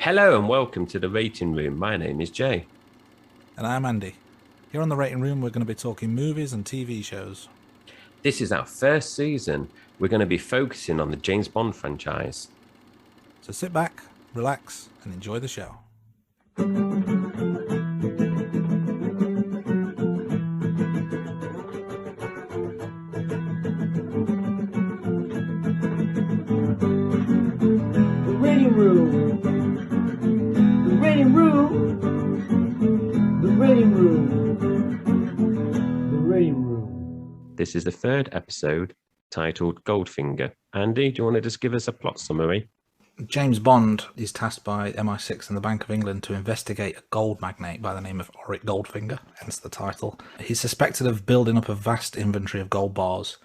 Hello and welcome to the rating room. My name is Jay. And I'm Andy. Here on the Rating Room, we're going to be talking movies and TV shows. This is our first season. We're going to be focusing on the James Bond franchise. So sit back, relax, and enjoy the show. The Rating Room. The Rating Room. The Rating Room. The Rating Room. This is the third episode titled Goldfinger. Andy, do you want to just give us a plot summary? James Bond is tasked by MI6 and the Bank of England to investigate a gold magnate by the name of Goldfinger, hence the title. He's suspected of building up a vast inventory of gold bars.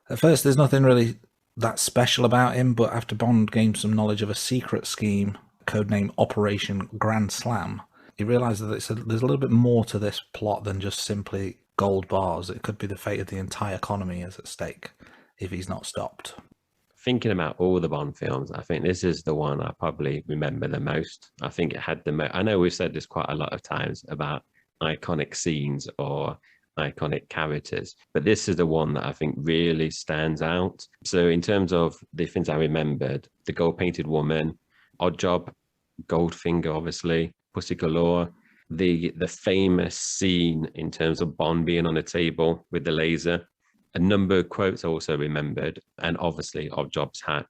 At first, there's nothing really that special about him, but after Bond gains some knowledge of a secret scheme, codenamed Operation Grand Slam, he realises that there's a little bit more to this plot than just simply gold bars. It could be the fate of the entire economy is at stake if he's not stopped. Thinking about all the Bond films, I think this is the one I probably remember the most. I think it had the most. I know we've said this quite a lot of times about iconic scenes or iconic characters, but this is the one that I think really stands out. So in terms of the things I remembered, the gold painted woman, Odd Job, Goldfinger, obviously, Pussy Galore, the famous scene in terms of Bond being on a table with the laser. A number of quotes I also remembered, and obviously Odd Job's hat.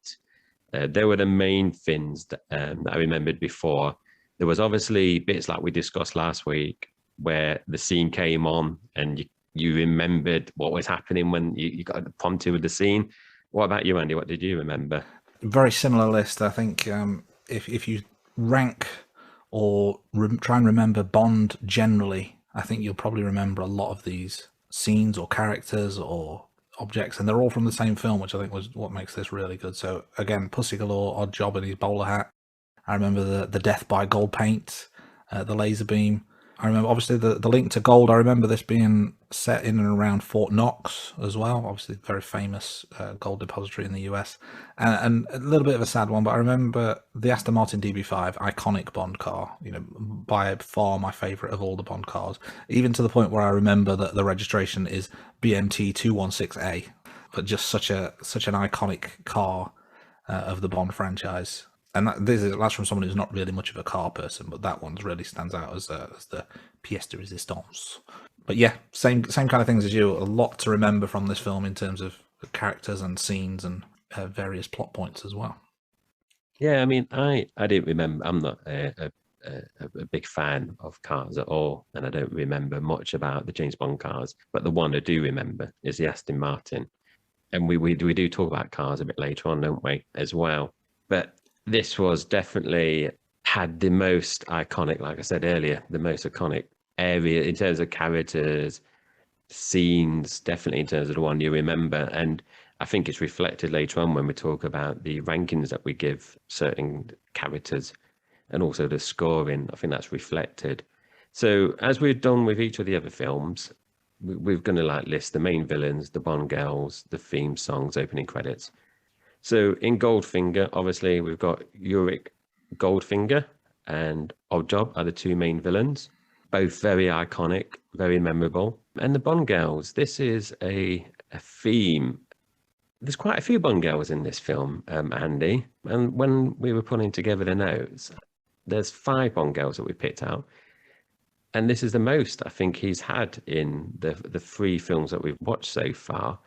They were the main things that I remembered before. There was obviously bits like we discussed last week where the scene came on and you remembered what was happening when you got prompted with the scene. What about you, Andy? What did you remember? Very similar list. I think if you rank or try and remember Bond generally, I think you'll probably remember a lot of these scenes or characters or objects, and they're all from the same film, which I think was what makes this really good. So again, Pussy Galore, Odd Job and his bowler hat. I remember the death by gold paint, the laser beam. I remember obviously the link to gold. I remember this being set in and around Fort Knox as well. Obviously, very famous gold depository in the US, and a little bit of a sad one. But I remember the Aston Martin DB5, iconic Bond car. You know, by far my favourite of all the Bond cars. Even to the point where I remember that the registration is BMT 216A, but just such an iconic car of the Bond franchise. And that's from someone who's not really much of a car person, but that one really stands out as the pièce de résistance. But yeah, same kind of things as you. A lot to remember from this film in terms of characters and scenes and various plot points as well. Yeah, I mean, I didn't remember. I'm not a big fan of cars at all, and I don't remember much about the James Bond cars. But the one I do remember is the Aston Martin, and we do talk about cars a bit later on, don't we, as well? But this was definitely had the most iconic, like I said earlier, the most iconic area in terms of characters, scenes, definitely in terms of the one you remember. And I think it's reflected later on when we talk about the rankings that we give certain characters and also the scoring. I think that's reflected. So as we've done with each of the other films, we're going to list the main villains, the Bond girls, the theme songs, opening credits. So in Goldfinger, obviously, we've got Ulrich Goldfinger and Odd Job are the two main villains, both very iconic, very memorable. And the Bond girls, this is a theme. There's quite a few Bond girls in this film, Andy. And when we were putting together the notes, there's 5 Bond girls that we picked out. And this is the most I think he's had in the 3 films that we've watched so far.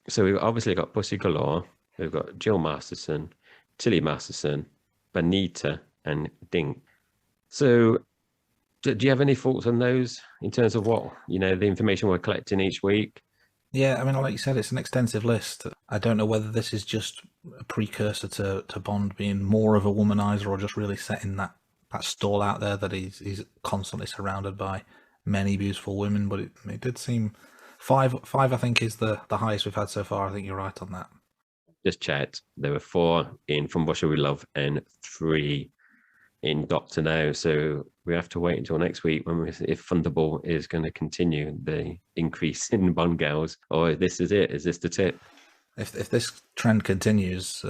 So we've obviously got Pussy Galore. We've got Jill Masterson, Tilly Masterson, Bonita, and Dink. So do you have any thoughts on those in terms of what, the information we're collecting each week? Yeah, I mean, like you said, it's an extensive list. I don't know whether this is just a precursor to Bond being more of a womanizer or just really setting that stall out there that he's constantly surrounded by many beautiful women. But it did seem five, I think, is the highest we've had so far. I think you're right on that. Just checked. There were 4 in From Russia With Love and 3 in Doctor No. So we have to wait until next week if Thunderball is going to continue the increase in Bond girls, or this is it. Is this the tip? If this trend continues,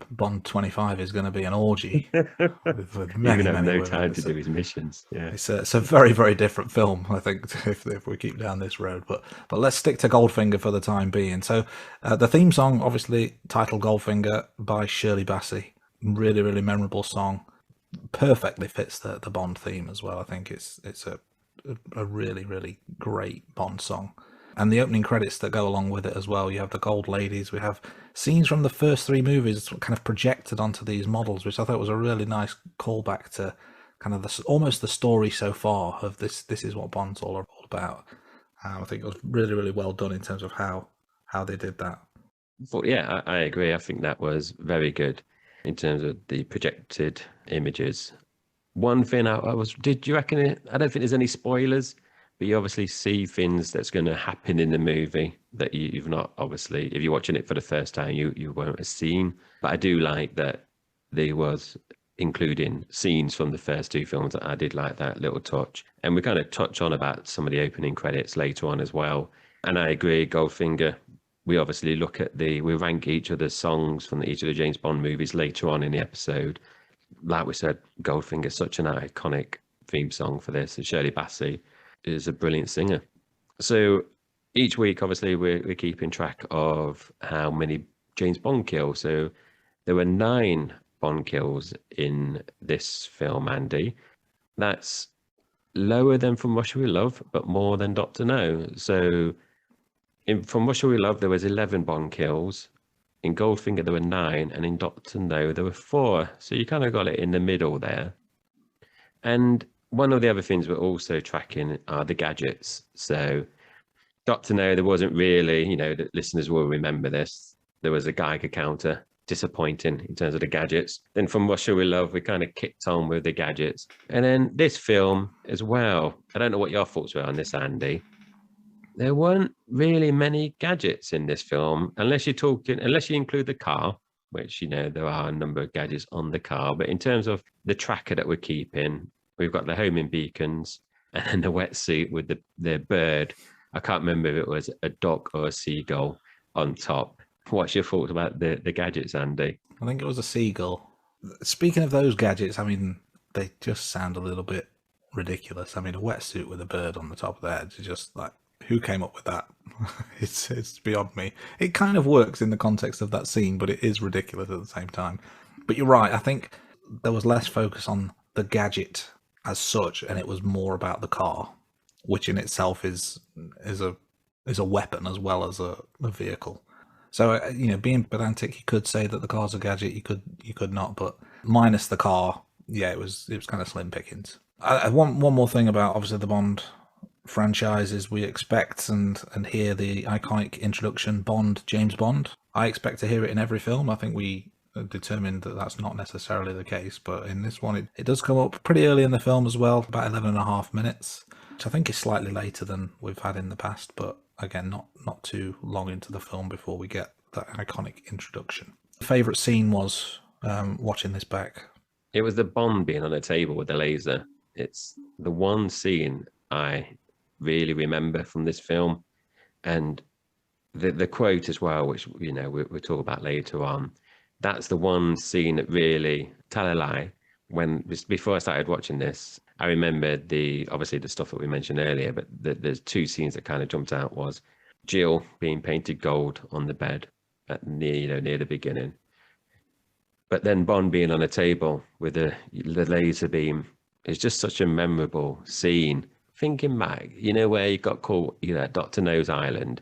Bond 25 is going to be an orgy with many, Even have many no women. time to do his missions. Yeah. It's a very, very different film, I think, if we keep down this road. But let's stick to Goldfinger for the time being. So the theme song, obviously titled Goldfinger by Shirley Bassey. Really, really memorable song. Perfectly fits the Bond theme as well. I think it's a really, really great Bond song. And the opening credits that go along with it as well. You have the gold ladies. We have scenes from the first three movies kind of projected onto these models, which I thought was a really nice callback to kind of almost the story so far of this. This is what Bond's all about. I think it was really, really well done in terms of how they did that. But yeah, I agree. I think that was very good in terms of the projected images. One thing did you reckon it? I don't think there's any spoilers, but you obviously see things that's going to happen in the movie that you've not, obviously, if you're watching it for the first time, you won't have seen. But I do like that there was including scenes from the first two films. I did like that little touch. And we kind of touch on about some of the opening credits later on as well. And I agree, Goldfinger, we obviously we rank each of the songs from each of the James Bond movies later on in the episode. Like we said, Goldfinger, such an iconic theme song for this. And Shirley Bassey is a brilliant singer. So each week, obviously, we're keeping track of how many James Bond kills. So there were 9 Bond kills in this film, Andy. That's lower than From Russia With Love, but more than Dr. No. So From Russia With Love, there was 11 Bond kills. In Goldfinger, there were 9, and in Dr. No, there were 4. So you kind of got it in the middle there. And one of the other things we're also tracking are the gadgets. So Dr. No, there wasn't really, the listeners will remember this. There was a Geiger counter, disappointing in terms of the gadgets. Then From Russia With Love, we kind of kicked on with the gadgets. And then this film as well. I don't know what your thoughts were on this, Andy. There weren't really many gadgets in this film, unless you include the car, which, there are a number of gadgets on the car. But in terms of the tracker that we're keeping, we've got the homing beacons and then the wetsuit with the bird. I can't remember if it was a duck or a seagull on top. What's your thoughts about the gadgets, Andy? I think it was a seagull. Speaking of those gadgets, I mean, they just sound a little bit ridiculous. I mean, a wetsuit with a bird on the top of the head is just like, who came up with that? It's beyond me. It kind of works in the context of that scene, but it is ridiculous at the same time. But you're right. I think there was less focus on the gadget as such, and it was more about the car, which in itself is a weapon as well as a vehicle. So being pedantic, you could say that the car's a gadget. You could not, but minus the car, yeah, it was kind of slim pickings. One more thing about obviously the Bond franchises, we expect and hear the iconic introduction James Bond. I expect to hear it in every film. I think we determined that that's not necessarily the case, but in this one it does come up pretty early in the film as well, about 11.5 minutes, which I think is slightly later than we've had in the past, but again not too long into the film before we get that iconic introduction. Favorite scene was watching this back. It was the Bond being on a table with the laser. It's the one scene I really remember from this film, and the quote as well, which we'll talk about later on. That's the one scene that really, tell a lie, before I started watching this, I remember obviously the stuff that we mentioned earlier, but there's 2 scenes that kind of jumped out. Was Jill being painted gold on the bed near the beginning, but then Bond being on a table with the laser beam is just such a memorable scene. Thinking back, where you got caught, at Dr. No's Island.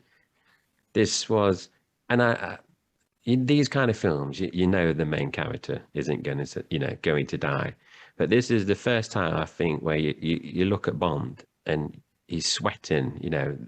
This was, and in these kind of films, the main character isn't going to die. But this is the first time, I think, where you look at Bond and he's sweating,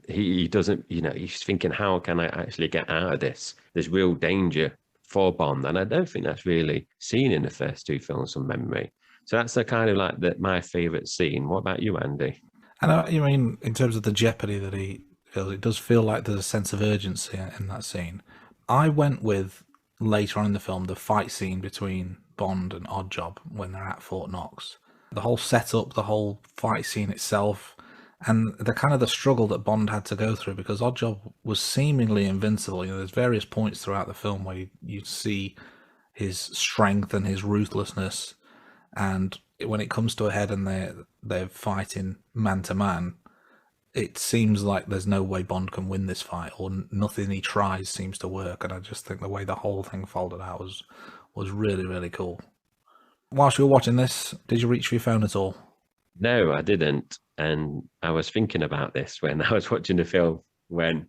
he doesn't, he's thinking, how can I actually get out of this? There's real danger for Bond. And I don't think that's really seen in the first 2 films from memory. So that's the kind of like my favorite scene. What about you, Andy? And I mean, in terms of the jeopardy that he feels, it does feel like there's a sense of urgency in that scene. I went with, later on in the film, the fight scene between Bond and Oddjob when they're at Fort Knox. The whole setup, the whole fight scene itself, and the kind of the struggle that Bond had to go through, because Oddjob was seemingly invincible. You know, there's various points throughout the film where you see his strength and his ruthlessness, and when it comes to a head and they're fighting man to man, it seems like there's no way Bond can win this fight, or nothing he tries seems to work. And I just think the way the whole thing folded out was really, really cool. Whilst you were watching this, did you reach for your phone at all? No, I didn't. And I was thinking about this when I was watching the film, when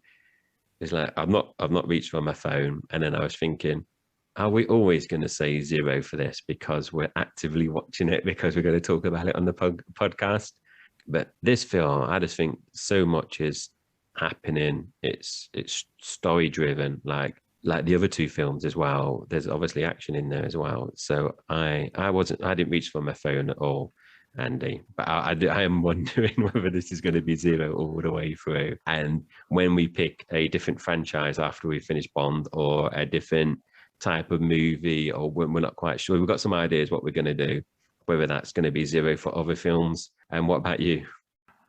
it's like, I've not reached for my phone. And then I was thinking, are we always going to say 0 for this because we're actively watching it, because we're going to talk about it on the podcast? But this film, I just think so much is happening. It's story driven, like the other two films as well. There's obviously action in there as well. So I didn't reach for my phone at all, Andy. But I am wondering whether this is going to be 0 all the way through. And when we pick a different franchise after we finish Bond, or a different type of movie, or when we're not quite sure, we've got some ideas what we're going to do, whether that's going to be 0 for other films. And what about you?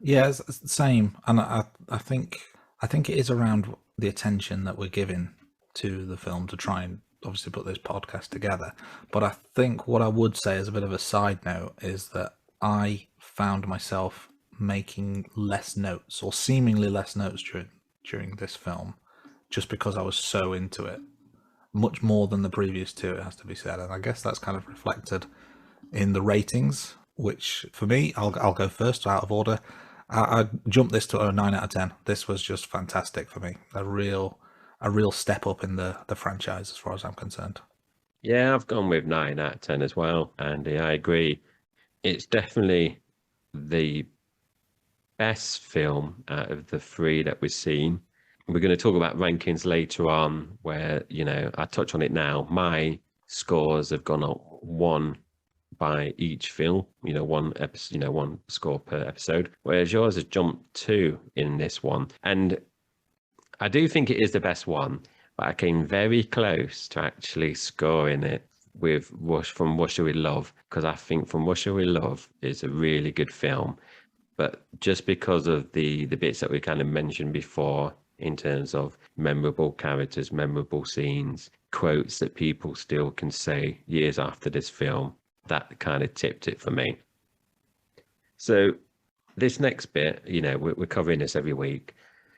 Yeah, it's the same. And I think it is around the attention that we're giving to the film to try and obviously put this podcast together. But I think what I would say as a bit of a side note is that I found myself making less notes, or seemingly less notes during this film, just because I was so into it. Much more than the previous two, it has to be said. And I guess that's kind of reflected in the ratings, which for me, I'll go first out of order. I jumped this to a 9 out of 10. This was just fantastic for me. A real step up in the franchise as far as I'm concerned. Yeah, I've gone with 9 out of 10 as well, Andy. I agree. It's definitely the best film out of the 3 that we've seen. We're going to talk about rankings later on, where, you know, I touch on it now. My scores have gone up 1 by each film, you know, 1 episode, you know, 1 score per episode, whereas yours has jumped 2 in this one. And I do think it is the best one, but I came very close to actually scoring it with From Russia with Love, because I think From Russia with Love is a really good film. But just because of the bits that we kind of mentioned before, in terms of memorable characters, memorable scenes, quotes that people still can say years after this film, that kind of tipped it for me. So this next bit, you know, we're covering this every week,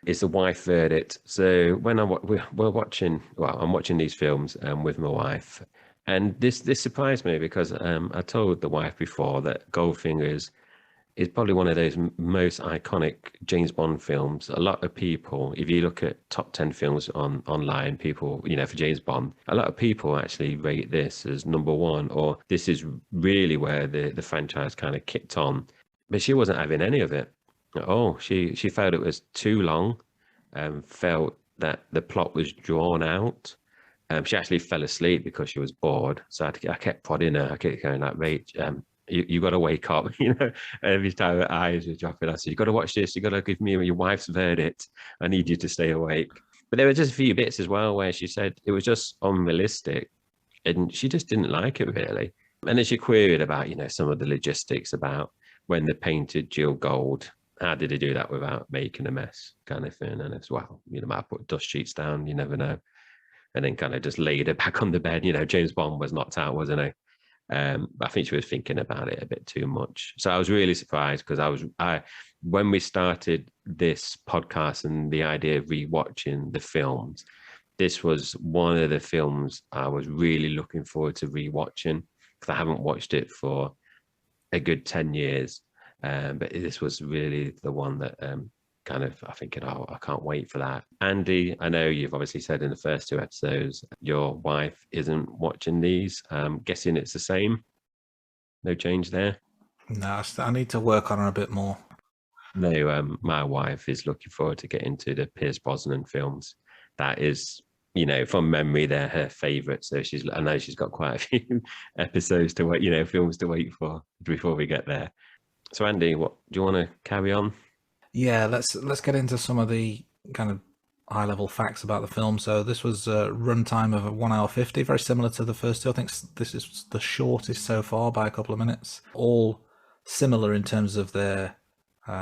is the wife verdict. So when I'm watching these films with my wife, and this surprised me, because I told the wife before that Goldfinger is probably one of those most iconic James Bond films. A lot of people, if you look at top 10 films online, people, you know, for James Bond, a lot of people actually rate this as number 1, or this is really where the franchise kind of kicked on. But she wasn't having any of it at all. She felt it was too long, felt that the plot was drawn out. She actually fell asleep because she was bored. So I kept prodding her. I kept going like, Rach, you got to wake up, you know. Every time her eyes were dropping, I said, you got to watch this. You got to give me your wife's verdict. I need you to stay awake. But there were just a few bits as well where she said it was just unrealistic, and she just didn't like it really. And then she queried about, you know, some of the logistics about when they painted Jill gold. How did they do that without making a mess, kind of thing? And as well, you know, might put dust sheets down, you never know. And then kind of just laid her back on the bed. You know, James Bond was knocked out, wasn't he? But I think she was thinking about it a bit too much. So I was really surprised, because when we started this podcast and the idea of rewatching the films, this was one of the films I was really looking forward to rewatching, because I haven't watched it for a good 10 years. But this was really the one that kind of, I think, oh, I can't wait for that. Andy, I know you've obviously said in the first 2 episodes your wife isn't watching these. Guessing it's the same. No change there? No, I need to work on her a bit more. No, my wife is looking forward to getting to the Pierce Brosnan films. That is, you know, from memory, they're her favourite. So I know she's got quite a few episodes to wait, you know, films to wait for before we get there. So Andy, what do you want to carry on? Yeah, let's get into some of the kind of high-level facts about the film. So this was a runtime of 1 hour 50, very similar to the first 2. I think this is the shortest so far by a couple of minutes. All similar in terms of their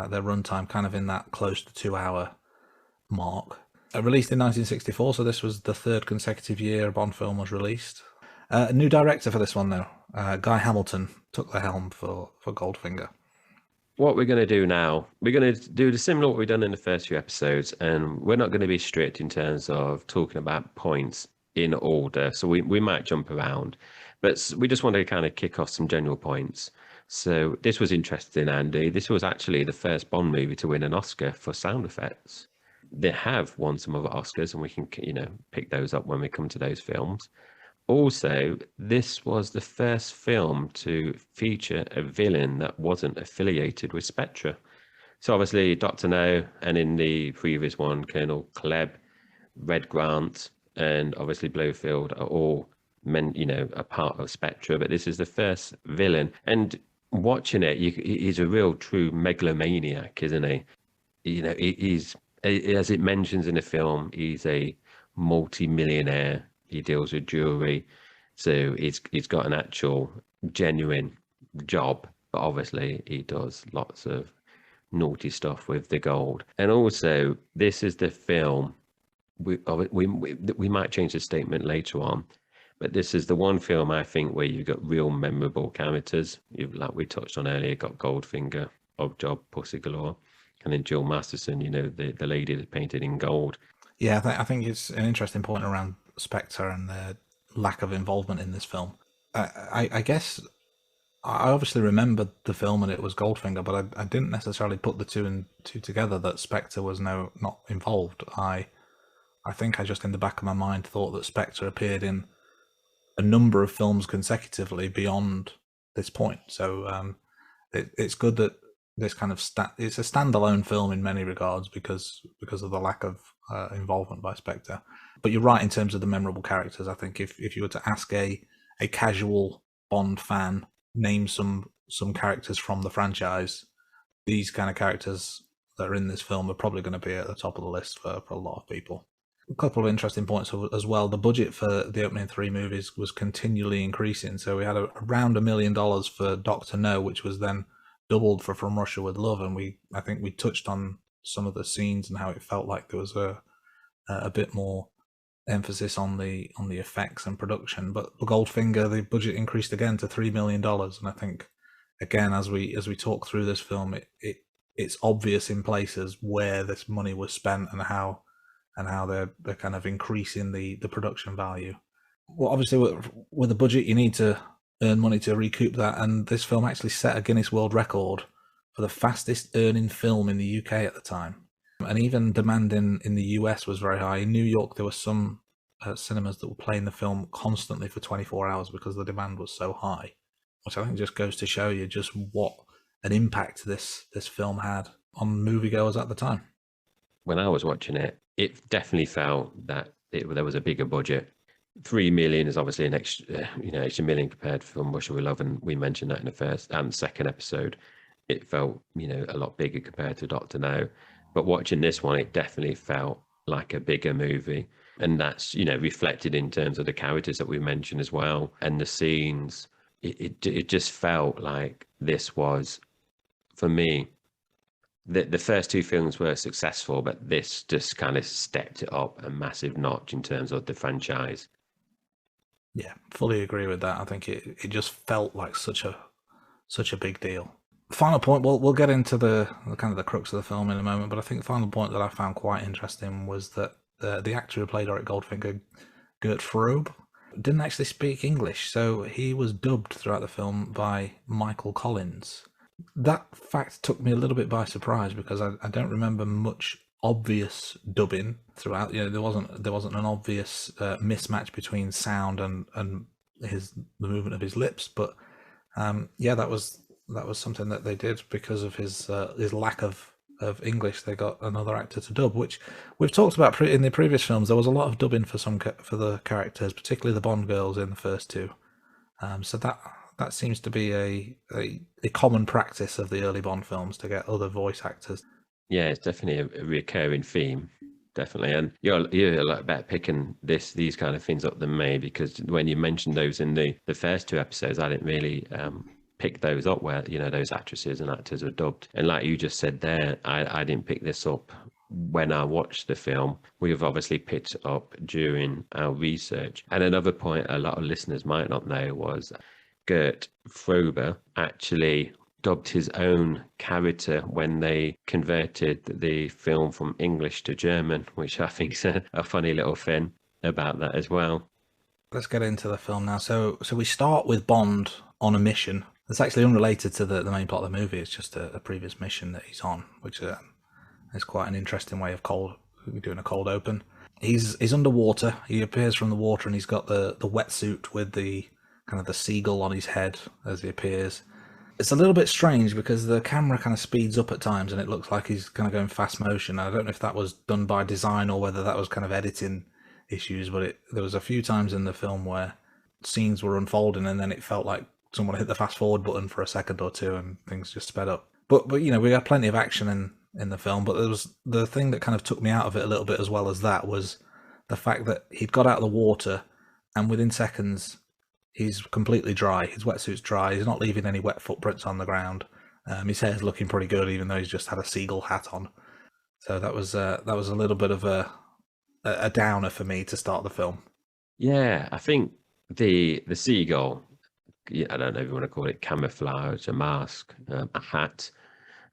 their runtime kind of in that close to 2-hour mark. Released in 1964, so this was the third consecutive year a Bond film was released. A new director for this one, though. Guy Hamilton took the helm for Goldfinger. What we're going to do now, we're going to do the similar what we've done in the first few episodes, and we're not going to be strict in terms of talking about points in order. So we might jump around, but we just want to kind of kick off some general points. So this was interesting, Andy. This was actually the first Bond movie to win an Oscar for sound effects. They have won some other Oscars, and we can, pick those up when we come to those films. Also, this was the first film to feature a villain that wasn't affiliated with Spectre. So obviously, Dr. No, and in the previous one, Colonel Klebb, Red Grant, and obviously Blofeld are all a part of Spectre. But this is the first villain. And watching it, he's a real true megalomaniac, isn't he? He's, as it mentions in the film, he's a multi-millionaire. He deals with jewelry, so he's got an actual genuine job, but obviously he does lots of naughty stuff with the gold. And also, this is the film, we might change the statement later on, but this is the one film I think where you've got real memorable characters. Like we touched on earlier, got Goldfinger, Oddjob, Pussy Galore, and then Jill Masterson, the lady that's painted in gold. Yeah, I think it's an interesting point around Spectre and their lack of involvement in this film. I guess I obviously remembered the film and it was Goldfinger, but I didn't necessarily put the two and two together that Spectre was not involved. I think I just in the back of my mind thought that Spectre appeared in a number of films consecutively beyond this point. So it's good that this kind of it's a standalone film in many regards because of the lack of involvement by Spectre. But you're right in terms of the memorable characters. I think if you were to ask a casual Bond fan, name some characters from the franchise, these kind of characters that are in this film are probably going to be at the top of the list for a lot of people. A couple of interesting points as well. The budget for the opening three movies was continually increasing. So we had around $1 million for Dr. No, which was then doubled for From Russia with Love. And I think we touched on some of the scenes and how it felt like there was a bit more emphasis on the effects and production. But the Goldfinger, the budget increased again to $3 million. And I think, again, as we talk through this film, it's obvious in places where this money was spent and how they're kind of increasing the production value. Well, obviously, with the budget, you need to earn money to recoup that. And this film actually set a Guinness World Record for the fastest earning film in the UK at the time. And even demand in the US was very high. In New York, there were some cinemas that were playing the film constantly for 24 hours because the demand was so high, which I think just goes to show you just what an impact this film had on moviegoers at the time. When I was watching it, it definitely felt that there was a bigger budget. 3 million is obviously an extra million compared to From Russia with Love, and we mentioned that in the first and second episode. It felt, a lot bigger compared to Dr. No. But watching this one, it definitely felt like a bigger movie. And that's, reflected in terms of the characters that we mentioned as well. And the scenes, it just felt like this was, for me, the first two films were successful, but this just kind of stepped it up a massive notch in terms of the franchise. Yeah, fully agree with that. I think it just felt like such a big deal. Final point, we'll get into the kind of the crux of the film in a moment, but I think the final point that I found quite interesting was that the actor who played Eric Goldfinger, Gert Frobe, didn't actually speak English, so he was dubbed throughout the film by Michael Collins. That fact took me a little bit by surprise because I don't remember much obvious dubbing throughout. There wasn't an obvious mismatch between sound and the movement of his lips, but that was something that they did because of his lack of English. They got another actor to dub, which we've talked about in the previous films. There was a lot of dubbing for the characters, particularly the Bond girls in the first two. So that seems to be a common practice of the early Bond films to get other voice actors. Yeah, it's definitely a recurring theme, definitely. And you're a lot better picking these kind of things up than me, because when you mentioned those in the first two episodes, I didn't really pick those up where, you know, those actresses and actors are dubbed. And like you just said there, I didn't pick this up when I watched the film. We've obviously picked it up during our research. And another point a lot of listeners might not know was Gert Frober actually dubbed his own character when they converted the film from English to German, which I think is a funny little thing about that as well. Let's get into the film now. So we start with Bond on a mission. It's actually unrelated to the main plot of the movie. It's just a previous mission that he's on, which is quite an interesting way of doing a cold open. He's underwater. He appears from the water, and he's got the wetsuit with the kind of the seagull on his head as he appears. It's a little bit strange because the camera kind of speeds up at times, and it looks like he's kind of going fast motion. I don't know if that was done by design or whether that was kind of editing issues, but there was a few times in the film where scenes were unfolding, and then it felt like someone hit the fast forward button for a second or two, and things just sped up. But you know, we had plenty of action in the film, but there was the thing that kind of took me out of it a little bit as well as that was the fact that he'd got out of the water, and within seconds he's completely dry. His wetsuit's dry. He's not leaving any wet footprints on the ground. His hair's looking pretty good, even though he's just had a seagull hat on. So that was a little bit of a downer for me to start the film. Yeah, I think the seagull, I don't know if you want to call it camouflage, a mask, a hat.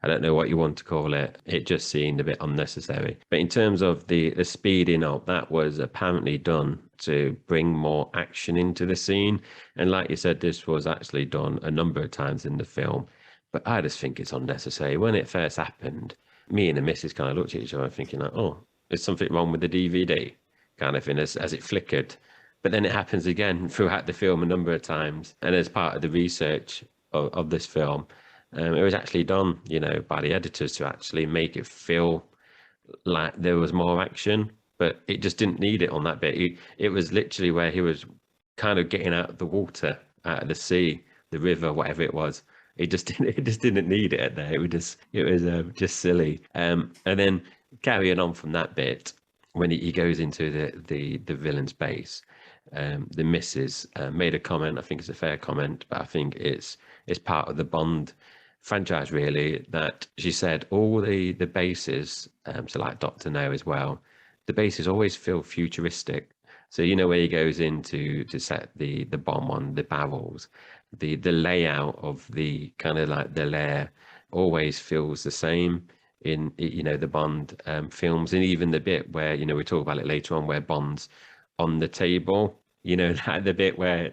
I don't know what you want to call it. It just seemed a bit unnecessary. But in terms of the speeding up, that was apparently done to bring more action into the scene. And like you said, this was actually done a number of times in the film. But I just think it's unnecessary. When it first happened, me and the missus kind of looked at each other thinking like, oh, is something wrong with the DVD kind of thing as it flickered. But then it happens again throughout the film a number of times. And as part of the research of this film, it was actually done, you know, by the editors to actually make it feel like there was more action, but it just didn't need it on that bit. It was literally where he was kind of getting out of the water, out of the sea, the river, whatever it was. It just didn't need it there. It was just silly. And then carrying on from that bit, when he goes into the villain's base, the missus made a comment. I think it's a fair comment, but I think it's part of the Bond franchise really, that she said all the bases, so like Dr. No as well, the bases always feel futuristic. So you know where he goes in to set the bomb on the barrels, the layout of the kind of like the lair always feels the same in, you know, the Bond films, and even the bit where, you know, we talk about it later on, where Bond's on the table, you know, the bit where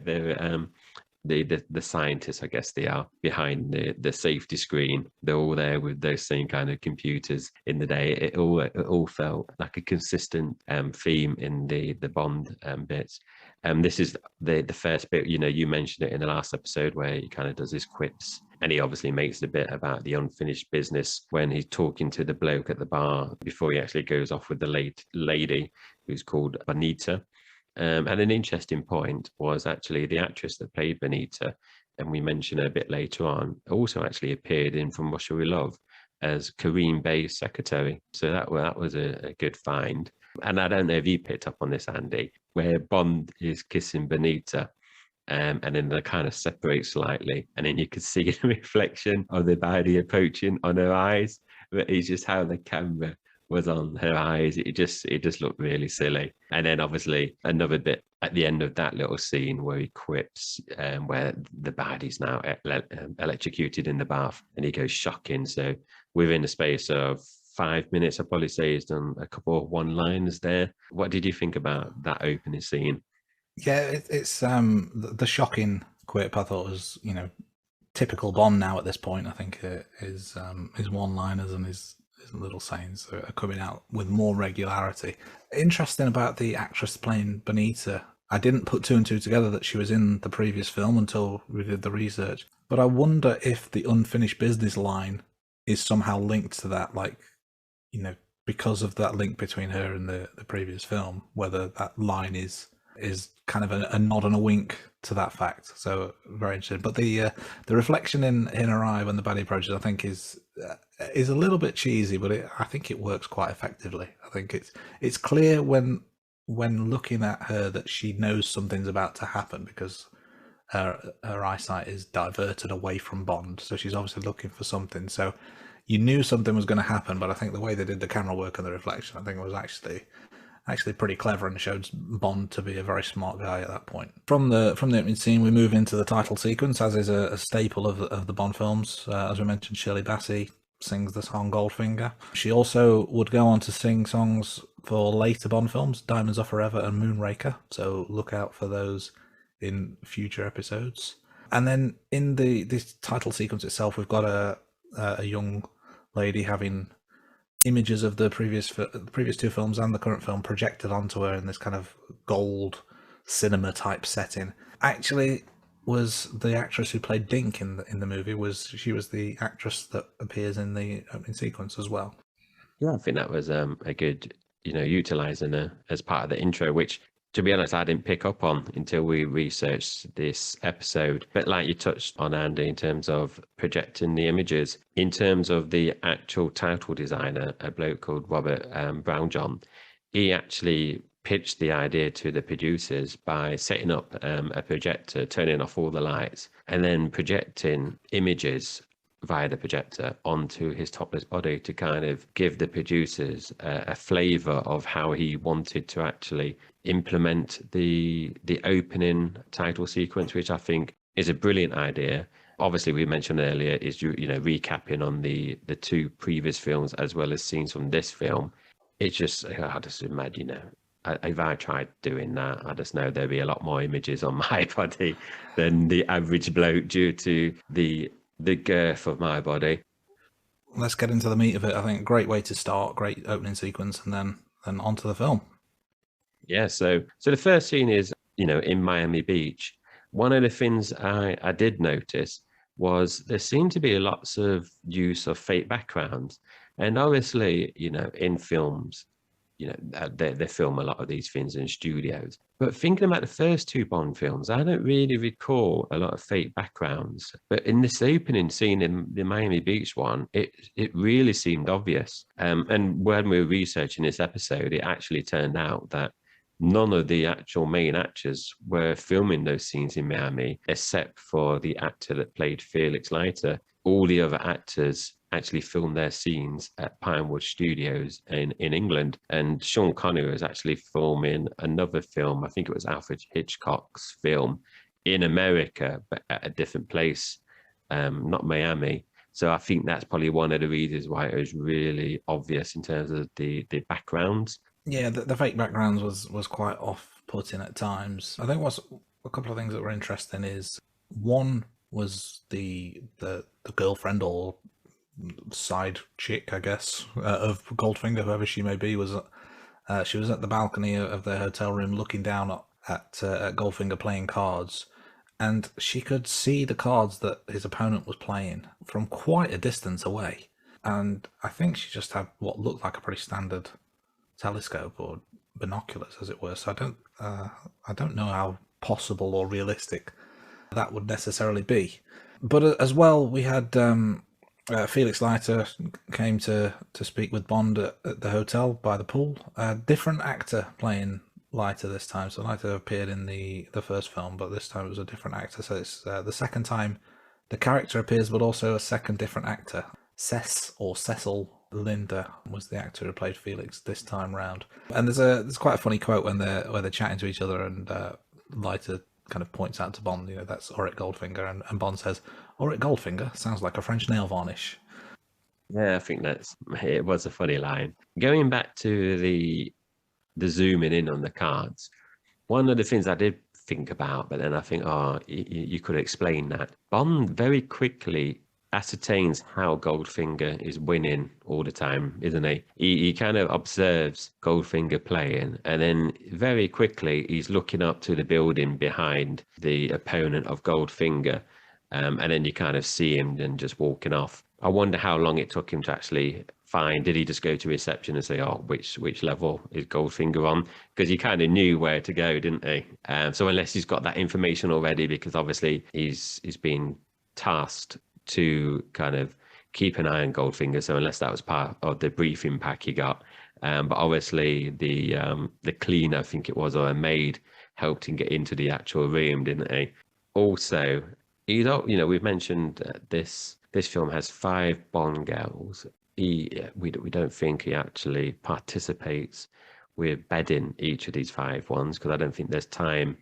the scientists, I guess they are, behind the safety screen, they're all there with those same kind of computers in the day. It all felt like a consistent theme in the Bond bits. This is the first bit, you know, you mentioned it in the last episode where he kind of does his quips, and he obviously makes the bit about the unfinished business when he's talking to the bloke at the bar before he actually goes off with the lady who's called Bonita. And an interesting point was actually the actress that played Bonita, and we mention her a bit later on, also actually appeared in From Russia With Love as Kareem Bey's secretary. So that was a good find. And I don't know if you picked up on this, Andy, where Bond is kissing Bonita, and then they kind of separate slightly, and then you could see the reflection of the body approaching on her eyes. But it's just how the camera was on her eyes. It just looked really silly. And then obviously another bit at the end of that little scene where he quips, where the body's now electrocuted in the bath, and he goes shocking. So within the space of 5 minutes, I'd probably say he's done a couple of one-liners there. What did you think about that opening scene? Yeah, it's the shocking quip I thought was, you know, typical Bond now at this point. I think his one-liners and his little sayings are coming out with more regularity. Interesting about the actress playing Bonita, I didn't put two and two together that she was in the previous film until we did the research. But I wonder if the unfinished business line is somehow linked to that, like, you know, because of that link between her and the previous film, whether that line is kind of a nod and a wink to that fact. So very interesting. But the reflection in her eye when the baddie approaches, I think is a little bit cheesy, but I think it works quite effectively. I think it's clear when looking at her that she knows something's about to happen, because her eyesight is diverted away from Bond, so she's obviously looking for something. So you knew something was going to happen, but I think the way they did the camera work and the reflection, I think it was actually pretty clever and showed Bond to be a very smart guy at that point. From the opening scene, we move into the title sequence, as is a staple of the Bond films. As we mentioned, Shirley Bassey sings the song Goldfinger. She also would go on to sing songs for later Bond films, Diamonds Are Forever and Moonraker, so look out for those in future episodes. And then in this title sequence itself, we've got a young lady having images of the previous two films and the current film projected onto her in this kind of gold cinema type setting. Actually, was the actress who played Dink in the movie. She was the actress that appears in the opening sequence as well. Yeah, I think that was a good, utilising her as part of the intro, which, to be honest, I didn't pick up on until we researched this episode. But like you touched on, Andy, in terms of projecting the images, in terms of the actual title designer, a bloke called Robert Brownjohn, he actually pitched the idea to the producers by setting up a projector, turning off all the lights, and then projecting images via the projector onto his topless body to kind of give the producers a flavour of how he wanted to actually implement the opening title sequence, which I think is a brilliant idea. Obviously, we mentioned earlier is recapping on the two previous films as well as scenes from this film. It's just, I just imagine, if I tried doing that, I just know there'd be a lot more images on my body than the average bloke due to the girth of my body. Let's get into the meat of it. I think great way to start, great opening sequence, and then onto the film. Yeah, so the first scene is, in Miami Beach. One of the things I did notice was there seemed to be lots of use of fake backgrounds. And obviously, in films, they film a lot of these things in studios. But thinking about the first two Bond films, I don't really recall a lot of fake backgrounds. But in this opening scene in the Miami Beach one, it really seemed obvious. And when we were researching this episode, it actually turned out that none of the actual main actors were filming those scenes in Miami, except for the actor that played Felix Leiter. All the other actors actually filmed their scenes at Pinewood Studios in England. And Sean Connery was actually filming another film, I think it was Alfred Hitchcock's film, in America, but at a different place, not Miami. So I think that's probably one of the reasons why it was really obvious in terms of the backgrounds. Yeah, the fake backgrounds was quite off-putting at times. I think what's a couple of things that were interesting is, one was the girlfriend or side chick, I guess, of Goldfinger, whoever she may be, she was at the balcony of their hotel room looking down at Goldfinger playing cards, and she could see the cards that his opponent was playing from quite a distance away. And I think she just had what looked like a pretty standard telescope or binoculars, as it were. So I don't know how possible or realistic that would necessarily be. But as well, we had Felix Leiter came to speak with Bond at the hotel by the pool. A different actor playing Leiter this time. So Leiter appeared in the first film, but this time it was a different actor. So it's the second time the character appears, but also a second different actor. Cecil Linda was the actor who played Felix this time round. And there's quite a funny quote when they're chatting to each other, and Leiter kind of points out to Bond, that's Auric Goldfinger, and Bond says, Auric Goldfinger sounds like a French nail varnish. Yeah, I think it was a funny line. Going back to the zooming in on the cards, one of the things I did think about, but then I think, you could explain that. Bond very quickly ascertains how Goldfinger is winning all the time, isn't he? He kind of observes Goldfinger playing, and then very quickly he's looking up to the building behind the opponent of Goldfinger, and then you kind of see him then just walking off. I wonder how long it took him to actually find. Did he just go to reception and say, which level is Goldfinger on? Because he kind of knew where to go, didn't he? So unless he's got that information already, because obviously he's been tasked to kind of keep an eye on Goldfinger, so unless that was part of the briefing pack he got, but obviously the cleaner, I think it was, or a maid, helped him get into the actual room, didn't he? also, we've mentioned that this film has 5 Bond girls. We don't think he actually participates with bedding each of these 5 ones, because I don't think there's time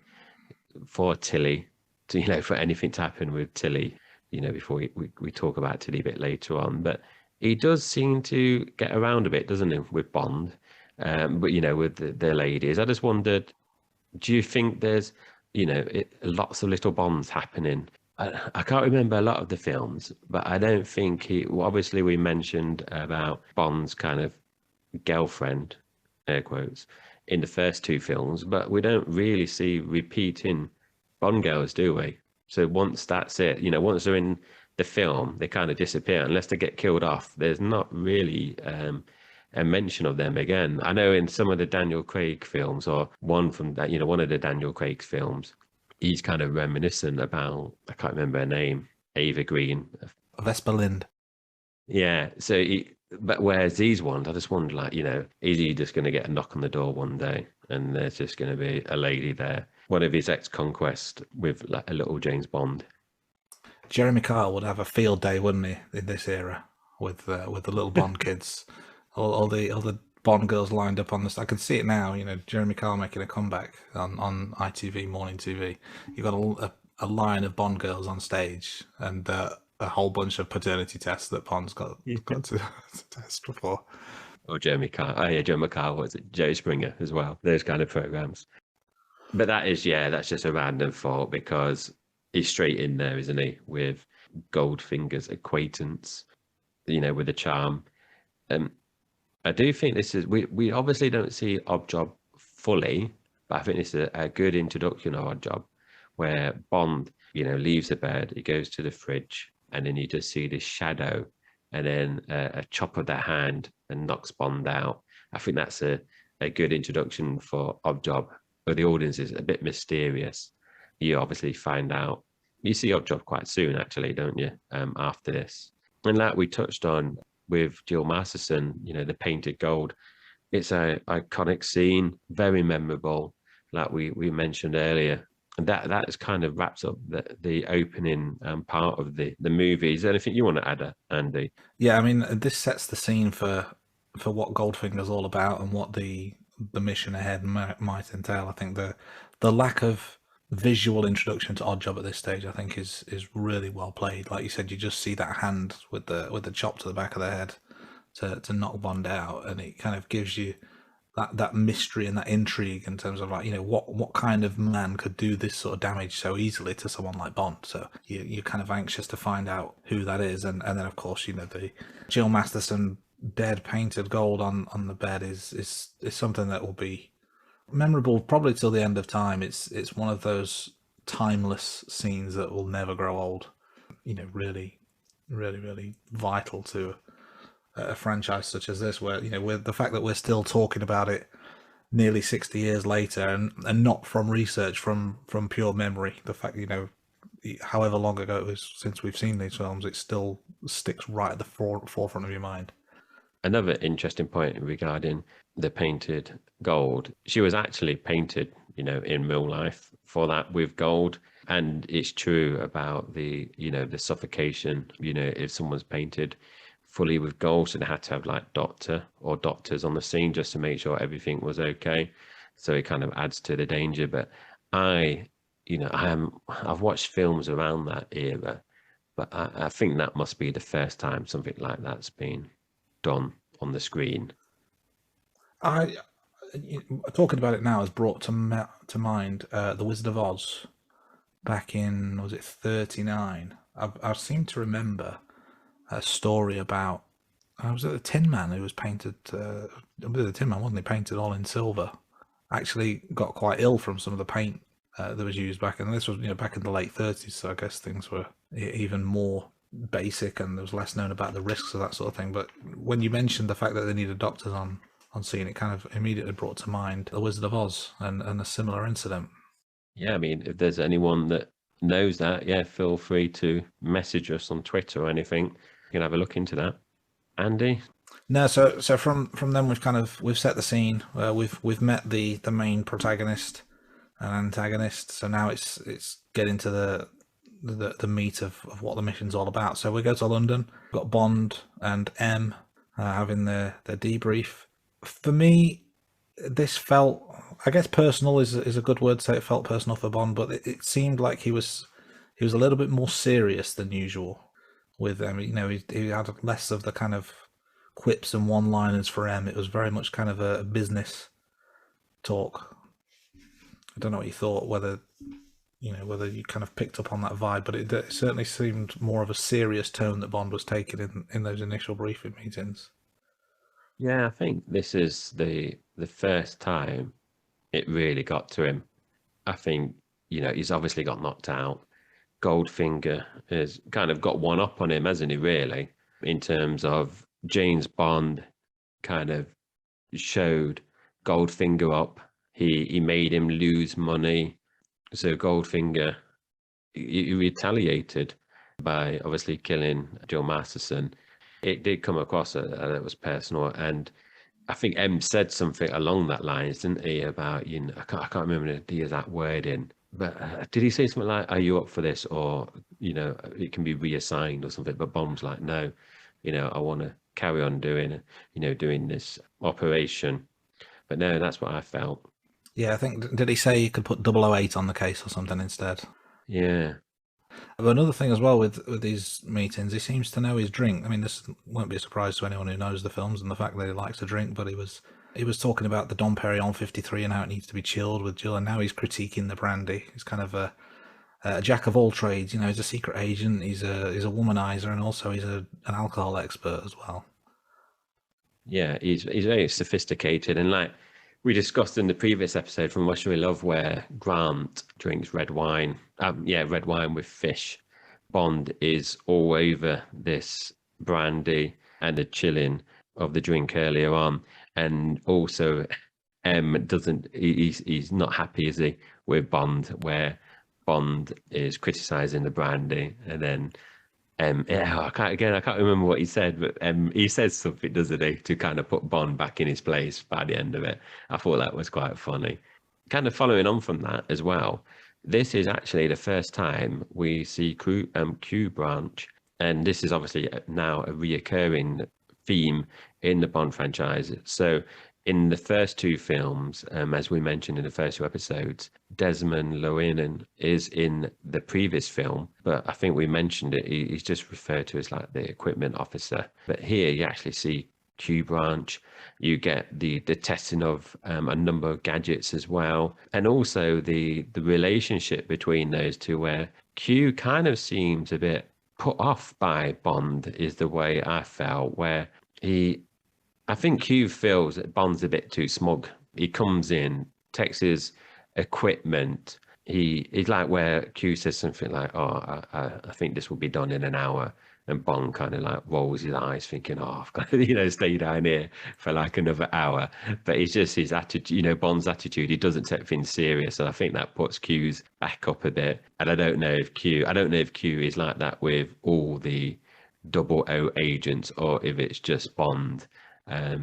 for Tilly to, for anything to happen with Tilly, before we talk about Tilly a bit later on. But he does seem to get around a bit, doesn't he, with Bond? But with the ladies, I just wondered, do you think there's, lots of little Bonds happening? I can't remember a lot of the films, but I don't think obviously we mentioned about Bond's kind of girlfriend, air quotes, in the first 2 films, but we don't really see repeating Bond girls, do we? So once that's it, once they're in the film, they kind of disappear unless they get killed off. There's not really a mention of them again. I know in some of the Daniel Craig films, or one from that, one of the Daniel Craig films, he's kind of reminiscent about, I can't remember her name, Ava Green. Vesper Lind. Yeah. So, but whereas these ones, I just wonder, is he just going to get a knock on the door one day and there's just going to be a lady there, one of his ex-conquests with a little James Bond? Jeremy Kyle would have a field day, wouldn't he, in this era with the little Bond kids, all the Bond girls lined up on this. I can see it now. Jeremy Kyle making a comeback on ITV morning TV. You've got a line of Bond girls on stage and a whole bunch of paternity tests that Bond's got to test before. Or Jeremy Kyle. Oh yeah, Jeremy Kyle. Was it Jerry Springer as well? Those kind of programs. But that's just a random thought, because he's straight in there, isn't he, with Goldfinger's acquaintance, with the charm. I do think this is, we obviously don't see Oddjob fully, but I think this is a good introduction of Oddjob, where Bond, leaves the bed, he goes to the fridge, and then you just see this shadow, and then a chop of that hand and knocks Bond out. I think that's a good introduction for Oddjob, but the audience is a bit mysterious. You obviously find out, you see Oddjob quite soon, actually, don't you, after this. And like we touched on with Jill Masterson, the painted gold, it's an iconic scene, very memorable, like we mentioned earlier. And that is kind of wraps up the opening part of the movie. Is there anything you want to add, Andy? Yeah, I mean, this sets the scene for what Goldfinger's all about and what the mission ahead might entail. I think the lack of visual introduction to Oddjob at this stage, I think, is really well played. Like you said, you just see that hand with the chop to the back of the head to knock Bond out, and it kind of gives you that mystery and that intrigue in terms of, like, what kind of man could do this sort of damage so easily to someone like Bond. So you're kind of anxious to find out who that is, and then of course the Jill Masterson dead painted gold on the bed is something that will be memorable probably till the end of time. It's one of those timeless scenes that will never grow old. Really, really, really vital to a franchise such as this, where with the fact that we're still talking about it nearly 60 years later, and not from research, from pure memory. The fact however long ago it was since we've seen these films, it still sticks right at the forefront of your mind. Another interesting point regarding the painted gold, she was actually painted, in real life for that with gold. And it's true about the suffocation, if someone's painted fully with gold, so they had to have like doctors on the scene just to make sure everything was okay. So it kind of adds to the danger. But I've watched films around that era, but I think that must be the first time something like that's been done on the screen. Talking about it now has brought to mind The Wizard of Oz back in, was it 39? I seem to remember a story about, was it the Tin Man who was painted, the Tin Man, wasn't he, painted all in silver, actually got quite ill from some of the paint that was used back, and this was back in the late 30s, so I guess things were even more basic and there was less known about the risks of that sort of thing. But when you mentioned the fact that they needed doctors on scene, it kind of immediately brought to mind The Wizard of Oz and a similar incident. Yeah, I mean, if there's anyone that knows that, feel free to message us on Twitter or anything. You can have a look into that. Andy? No, so from then we've set the scene. We've met the main protagonist, an antagonist. So now it's getting to the meat of what the mission's all about. So we go to London. We've got Bond and M having their debrief. For me, this felt, I guess personal is a good word to say. It felt personal for Bond, but it seemed like he was a little bit more serious than usual with them. You know, he had less of the kind of quips and one-liners for M. It was very much kind of a business talk. I don't know what you thought, whether you kind of picked up on that vibe, but it certainly seemed more of a serious tone that Bond was taking in those initial briefing meetings. Yeah, I think this is the first time it really got to him. I think, he's obviously got knocked out. Goldfinger has kind of got one up on him, hasn't he, really, in terms of James Bond kind of showed Goldfinger up. He made him lose money. So Goldfinger, he retaliated by obviously killing Joe Masterson. It did come across that it was personal, and I think M said something along that lines, didn't he? About I can't remember the exact wording, but did he say something like, "Are you up for this?" Or it can be reassigned or something? But Bond's like, "No, I want to carry on doing this operation." But no, that's what I felt. Yeah, I think, did he say he could put 008 on the case or something instead? Yeah. But another thing as well with these meetings, he seems to know his drink. I mean, this won't be a surprise to anyone who knows the films and the fact that he likes to drink, but he was talking about the Dom Perignon 53 and how it needs to be chilled with Jill, and now he's critiquing the brandy. He's kind of a jack of all trades. He's a secret agent, he's a womanizer, and also he's an alcohol expert as well. Yeah, he's very sophisticated, and like we discussed in the previous episode from Russia with Love, where Grant drinks red wine. Red wine with fish. Bond is all over this brandy and the chilling of the drink earlier on, and also M doesn't. He's not happy, is he, with Bond, where Bond is criticizing the brandy, and then I can't remember what he said, but he says something, doesn't he, to kind of put Bond back in his place by the end of it. I thought that was quite funny. Kind of following on from that as well, this is actually the first time we see Q Branch, and this is obviously now a reoccurring theme in the Bond franchise. So in the first two films, as we mentioned in the first two episodes, Desmond Llewellyn is in the previous film, but I think we mentioned it. He's just referred to as like the equipment officer. But here you actually see Q Branch. You get the testing of a number of gadgets as well, and also the relationship between those two, where Q kind of seems a bit put off by Bond, is the way I felt, where I think Q feels that Bond's a bit too smug. He comes in, takes his equipment. He's like where Q says something like, "Oh, I think this will be done in an hour," and Bond kind of like rolls his eyes, thinking, "Oh, I've got to, stay down here for like another hour." But it's just his attitude, Bond's attitude. He doesn't take things serious, and I think that puts Q's back up a bit. And I don't know if Q is like that with all the 00 agents, or if it's just Bond.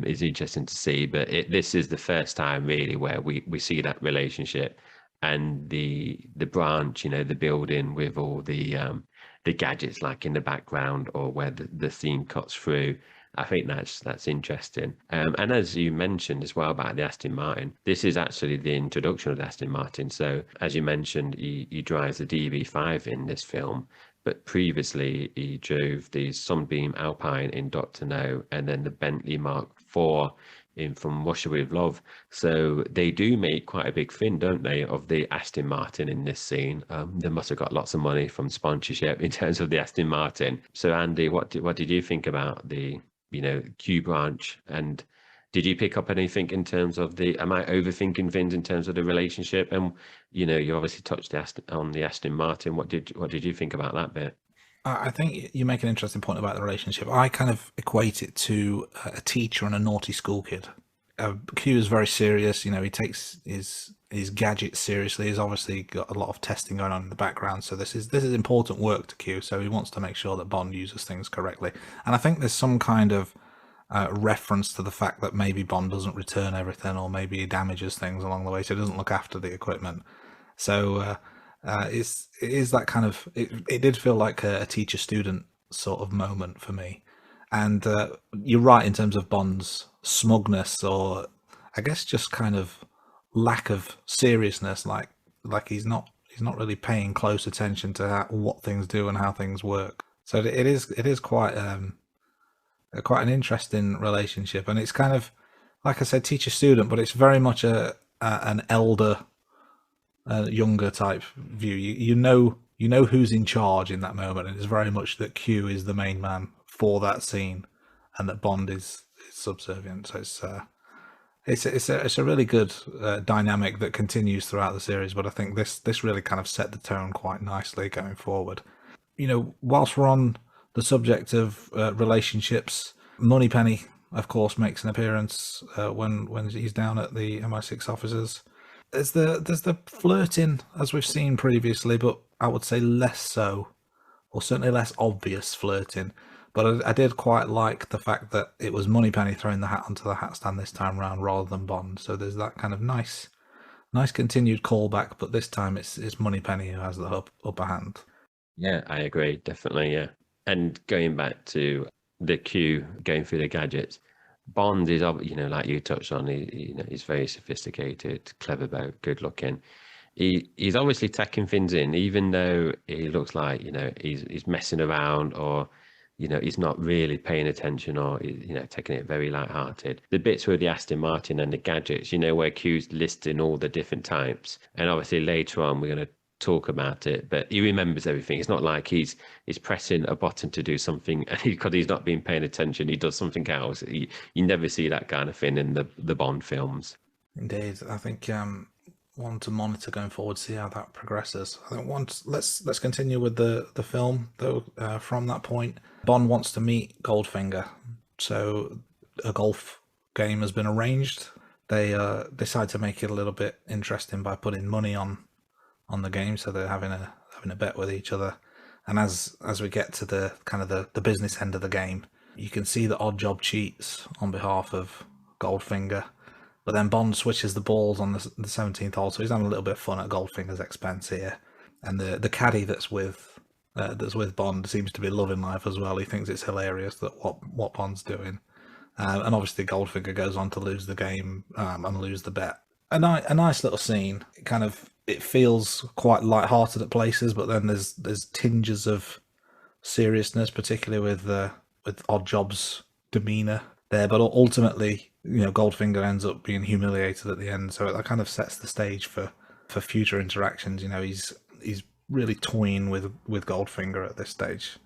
Is interesting to see, but this is the first time really where we see that relationship, and the branch, the building with all the gadgets like in the background, or where the theme cuts through. I think that's interesting. And as you mentioned as well about the Aston Martin, this is actually the introduction of the Aston Martin. So as you mentioned, he drives the DB5 in this film, but previously he drove the Sunbeam Alpine in Dr. No, and then the Bentley Mark IV in From Russia with Love. So they do make quite a big thing, don't they, of the Aston Martin in this scene. They must have got lots of money from sponsorship in terms of the Aston Martin. So Andy, what did you think about the Q Branch, and did you pick up anything in terms of am I overthinking things in terms of the relationship? And you obviously touched on the Aston Martin. What did you think about that bit? I think you make an interesting point about the relationship. I kind of equate it to a teacher and a naughty school kid. Q is very serious. He takes his gadgets seriously. He's obviously got a lot of testing going on in the background. So this is important work to Q. So he wants to make sure that Bond uses things correctly. And I think there's some kind of reference to the fact that maybe Bond doesn't return everything, or maybe he damages things along the way, so he doesn't look after the equipment. So it is that kind of it did feel like a teacher student sort of moment for me. And you're right in terms of Bond's smugness, or I guess just kind of lack of seriousness. Like he's not really paying close attention to what things do and how things work. So it is quite an interesting relationship, and it's kind of like I said, teacher student, but it's very much an elder, younger type view. You know who's in charge in that moment, and it's very much that Q is the main man for that scene, and that Bond is subservient. So it's a really good dynamic that continues throughout the series. But I think this really kind of set the tone quite nicely going forward. You know, whilst we're on the subject of relationships, Moneypenny, of course, makes an appearance when he's down at the MI6 offices. There's the flirting as we've seen previously, but I would say less so, or certainly less obvious flirting. But I did quite like the fact that it was Moneypenny throwing the hat onto the hat stand this time round rather than Bond. So there's that kind of nice continued callback, but this time it's Moneypenny who has the upper hand. Yeah, I agree, definitely. Yeah, and going back to the Q going through the gadgets, Bond is, like you touched on, he's very sophisticated, clever, good looking. He's obviously taking things in, even though he looks like he's messing around, or he's not really paying attention, or taking it very light-hearted. The bits with the Aston Martin and the gadgets, where Q's listing all the different types, and obviously later on we're going to talk about it, but he remembers everything. It's not like he's pressing a button to do something, and because he's not been paying attention, he does something else. You never see that kind of thing in the Bond films. Indeed, I think one to monitor going forward, see how that progresses. I think let's continue with the film though. From that point, Bond wants to meet Goldfinger, so a golf game has been arranged. They decide to make it a little bit interesting by putting money on the game, so they're having a bet with each other. And as we get to the kind of the business end of the game, you can see that Oddjob cheats on behalf of Goldfinger, but then Bond switches the balls on the 17th hole, so he's having a little bit of fun at Goldfinger's expense here. And the caddy that's with Bond seems to be loving life as well. He thinks it's hilarious that what Bond's doing, and obviously Goldfinger goes on to lose the game and lose the bet. A nice little scene. It feels quite light-hearted at places, but then there's tinges of seriousness, particularly with Oddjob's demeanor there. But ultimately, Goldfinger ends up being humiliated at the end, so that kind of sets the stage for future interactions. He's really toying with Goldfinger at this stage.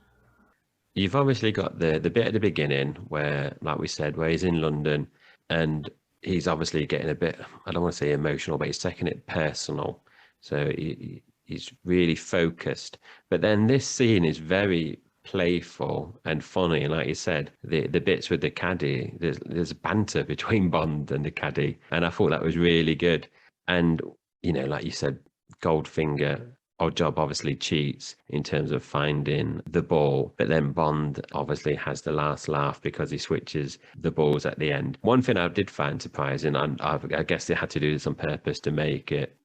You've obviously got the bit at the beginning where, like we said, where he's in London, and he's obviously getting a bit, I don't want to say emotional, but he's taking it personal. So he's really focused. But then this scene is very playful and funny. And like you said, the bits with the caddy, there's banter between Bond and the caddy. And I thought that was really good. And, like you said, Goldfinger, Oddjob obviously cheats in terms of finding the ball, but then Bond obviously has the last laugh because he switches the balls at the end. One thing I did find surprising, and I guess they had to do this on purpose to make it,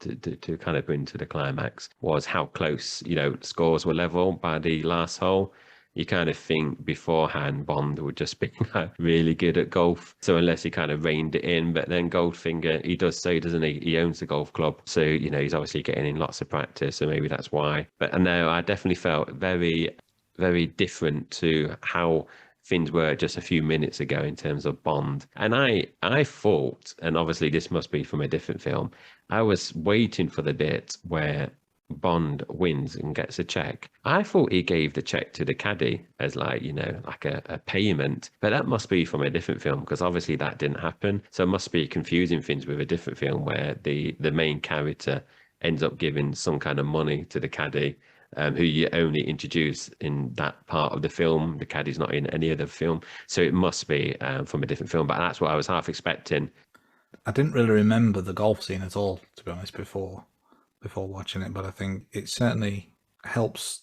to kind of bring to the climax, was how close, scores were level by the last hole. You kind of think beforehand Bond would just be really good at golf, so unless he kind of reined it in. But then Goldfinger, he does say, doesn't he? He owns the golf club, so he's obviously getting in lots of practice, so maybe that's why. But I know I definitely felt very, very different to how things were just a few minutes ago in terms of Bond. And I thought, and obviously this must be from a different film, I was waiting for the bit where Bond wins and gets a check. I thought he gave the check to the caddy as like a payment, but that must be from a different film, because obviously that didn't happen. So it must be confusing things with a different film where the main character ends up giving some kind of money to the caddy, who you only introduce in that part of the film. The caddy's not in any other film, so it must be from a different film. But that's what I was half expecting. I didn't really remember the golf scene at all, to be honest, before watching it, but I think it certainly helps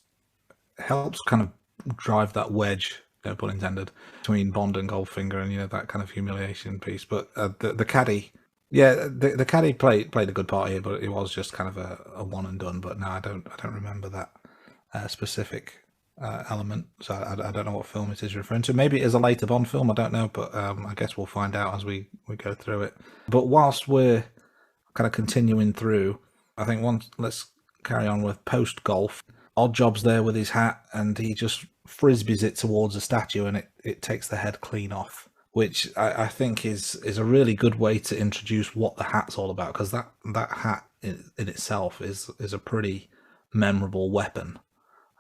kind of drive that wedge, no pun intended, between Bond and Goldfinger, and that kind of humiliation piece. But the caddy Yeah, the caddy played a good part here, but it was just kind of a one and done. But no, I don't remember that specific element. So I don't know what film it is referring to. Maybe it is a later Bond film. I don't know, but I guess we'll find out as we go through it. But whilst we're kind of continuing through, I think let's carry on with post golf. Oddjob's there with his hat, and he just frisbees it towards a statue, and it takes the head clean off, which I think is a really good way to introduce what the hat's all about, because that hat in itself is a pretty memorable weapon,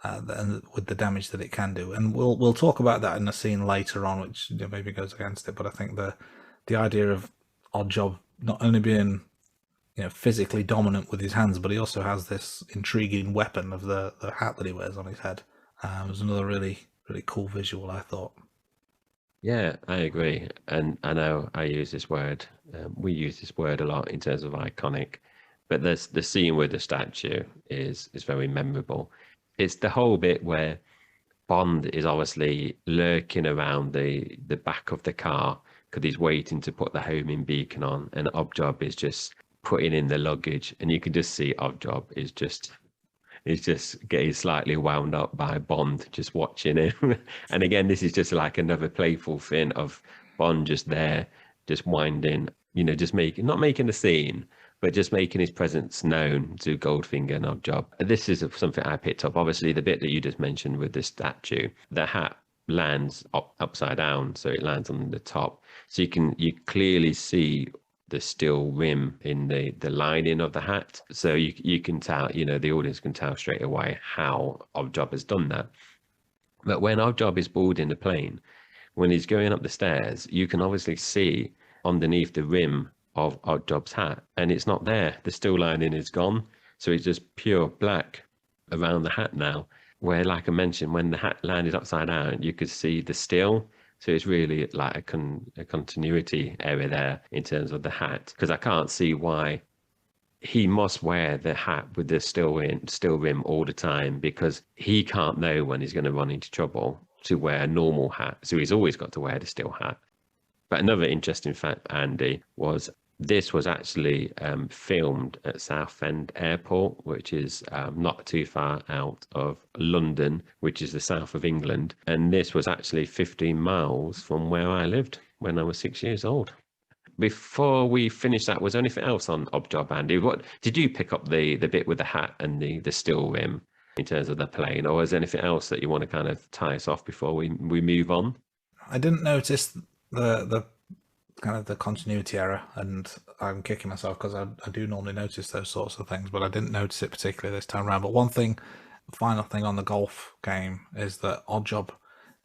and with the damage that it can do. And we'll talk about that in a scene later on, which maybe goes against it. But I think the idea of Oddjob not only being physically dominant with his hands, but he also has this intriguing weapon of the hat that he wears on his head. It was another really cool visual, I thought. Yeah, I agree. And I know I use this word. We use this word a lot in terms of iconic, but the scene with the statue is very memorable. It's the whole bit where Bond is obviously lurking around the back of the car because he's waiting to put the homing beacon on, and Oddjob is just putting in the luggage, and you can just see Oddjob is just getting slightly wound up by Bond just watching him. And again, this is just like another playful thing of Bond just there, just winding, just not making a scene, but just making his presence known to Goldfinger and Oddjob. This is something I picked up. Obviously, the bit that you just mentioned with the statue, the hat lands upside down, so it lands on the top. So you clearly see the steel rim in the lining of the hat, so you can tell, the audience can tell straight away how Oddjob has done that. But when Oddjob is boarding the plane, when he's going up the stairs, you can obviously see underneath the rim of Oddjob's hat, and it's not there. The steel lining is gone, so it's just pure black around the hat now, where, like I mentioned, when the hat landed upside down, you could see the steel. So it's really like a continuity error there in terms of the hat, because I can't see why he must wear the hat with the steel rim all the time, because he can't know when he's going to run into trouble to wear a normal hat. So he's always got to wear the steel hat. But another interesting fact, Andy, was this was actually filmed at Southend Airport, which is not too far out of London, which is the south of England. And this was actually 15 miles from where I lived when I was 6 years old. Before we finish that, was there anything else on Oddjob, Andy? What did you pick up the bit with the hat and the steel rim in terms of the plane, or is there anything else that you want to kind of tie us off before we move on? I didn't notice the kind of the continuity error, and I'm kicking myself because I do normally notice those sorts of things, but I didn't notice it particularly this time around. But one thing, final thing on the golf game, is that Oddjob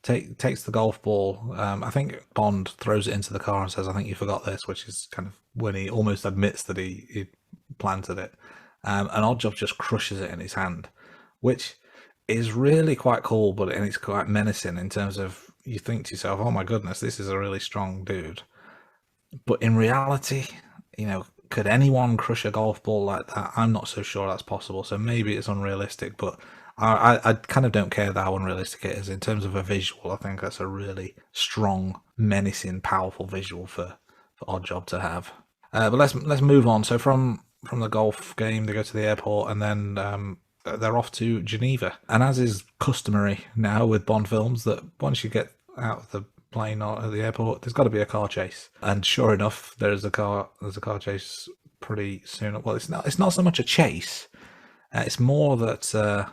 takes the golf ball. I think Bond throws it into the car and says, "I think you forgot this," which is kind of when he almost admits that he planted it. And Oddjob just crushes it in his hand, which is really quite cool, and it's quite menacing in terms of, you think to yourself, "Oh my goodness, this is a really strong dude." But in reality, could anyone crush a golf ball like that? I'm not so sure that's possible. So maybe it's unrealistic, but I kind of don't care how unrealistic it is. In terms of a visual, I think that's a really strong, menacing, powerful visual for Oddjob to have. But let's move on. So from the golf game, they go to the airport, and then they're off to Geneva. And as is customary now with Bond films, that once you get out of the plane or at the airport, there's got to be a car chase. And sure enough, there's a car chase pretty soon. Well, it's not so much a chase. It's more that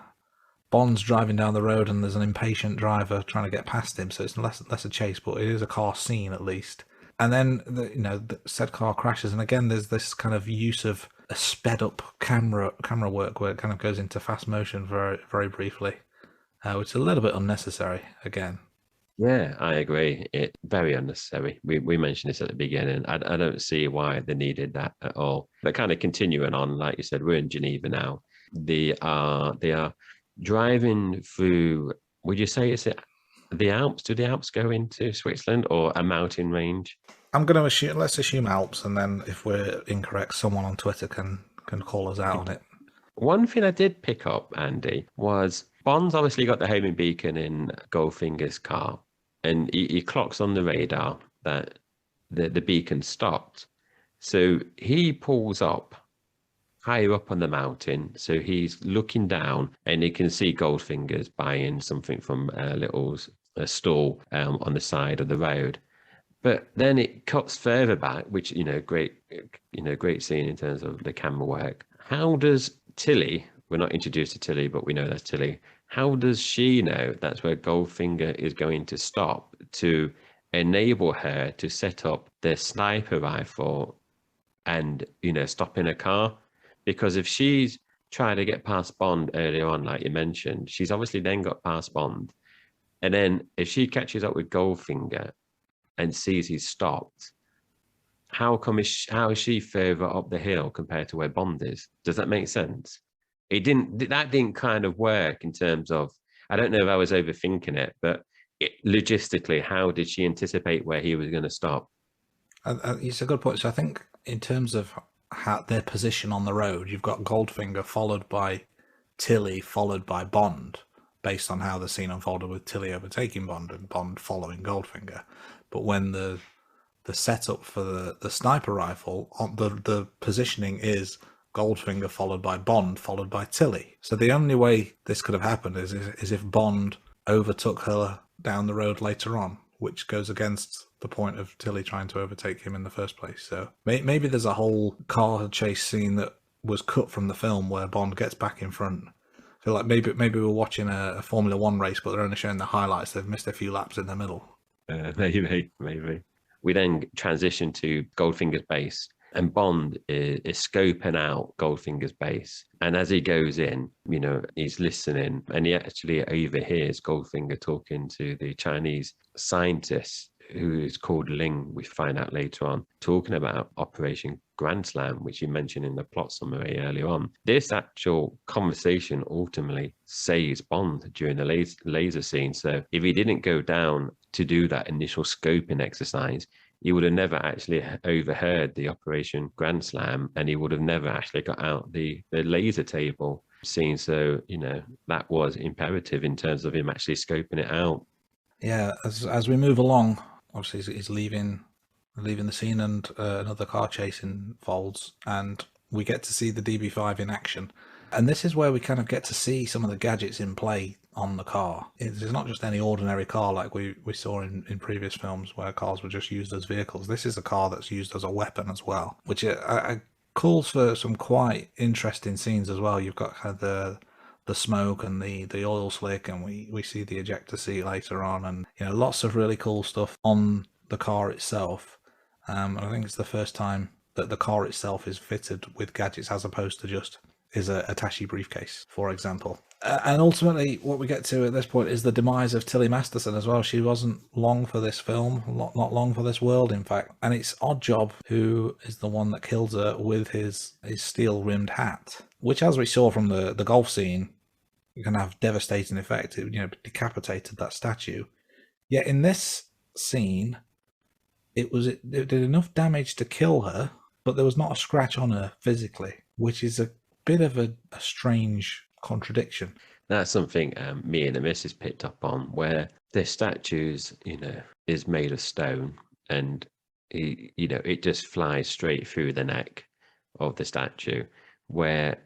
Bond's driving down the road and there's an impatient driver trying to get past him. So it's less a chase, but it is a car scene at least. And then the said car crashes, and again there's this kind of use of a sped up camera work where it kind of goes into fast motion very, very briefly, which is a little bit unnecessary again. Yeah, I agree. It's very unnecessary. We mentioned this at the beginning. I don't see why they needed that at all. But kind of continuing on, like you said, we're in Geneva now. They are driving through. Would you say it's the Alps? Do the Alps go into Switzerland, or a mountain range? I'm going to let's assume Alps, and then if we're incorrect, someone on Twitter can call us out on it. One thing I did pick up, Andy, was Bond's obviously got the homing beacon in Goldfinger's car, and he clocks on the radar that the beacon stopped. So he pulls up higher up on the mountain. So he's looking down and he can see Goldfinger's buying something from a stall on the side of the road. But then it cuts further back, which, great scene in terms of the camera work. How does Tilly, we're not introduced to Tilly, but we know that's Tilly. How does she know that's where Goldfinger is going to stop to enable her to set up the sniper rifle and, stop in a car? Because if she's trying to get past Bond earlier on, like you mentioned, she's obviously then got past Bond. And then if she catches up with Goldfinger and sees he's stopped, how is she further up the hill compared to where Bond is? Does that make sense? That didn't kind of work in terms of, I don't know if I was overthinking it, but logistically, how did she anticipate where he was going to stop? It's a good point. So I think in terms of their position on the road, you've got Goldfinger followed by Tilly, followed by Bond, based on how the scene unfolded with Tilly overtaking Bond and Bond following Goldfinger. But when the setup for the sniper rifle, the positioning is Goldfinger followed by Bond, followed by Tilly. So the only way this could have happened is if Bond overtook her down the road later on, which goes against the point of Tilly trying to overtake him in the first place. So maybe there's a whole car chase scene that was cut from the film where Bond gets back in front. I feel like maybe we're watching a Formula One race, but they're only showing the highlights. They've missed a few laps in the middle. Maybe. We then transition to Goldfinger's base, and Bond is scoping out Goldfinger's base. And as he goes in, he's listening, and he actually overhears Goldfinger talking to the Chinese scientist who is called Ling, we find out later on, talking about Operation Grand Slam, which you mentioned in the plot summary earlier on. This actual conversation ultimately saves Bond during the laser scene. So if he didn't go down to do that initial scoping exercise, he would have never actually overheard the Operation Grand Slam, and he would have never actually got out the laser table scene. So, that was imperative in terms of him actually scoping it out. Yeah, as we move along, obviously he's leaving the scene, and another car chase unfolds, and we get to see the DB5 in action. And this is where we kind of get to see some of the gadgets in play on the car. It's not just any ordinary car like we saw in previous films where cars were just used as vehicles. This is a car that's used as a weapon as well, which calls for some quite interesting scenes as well. You've got kind of the smoke and the oil slick, and we see the ejector seat later on, and lots of really cool stuff on the car itself. I think it's the first time that the car itself is fitted with gadgets as opposed to just is a attaché briefcase, for example. And ultimately, what we get to at this point is the demise of Tilly Masterson as well. She wasn't long for this film, not long for this world, in fact. And it's Oddjob who is the one that kills her with his steel-rimmed hat, which, as we saw from the golf scene, can have devastating effect. It decapitated that statue. Yet in this scene, it did enough damage to kill her, but there was not a scratch on her physically, which is a bit of a strange contradiction. That's something me and the missus picked up on, where the statues, is made of stone, and it just flies straight through the neck of the statue, where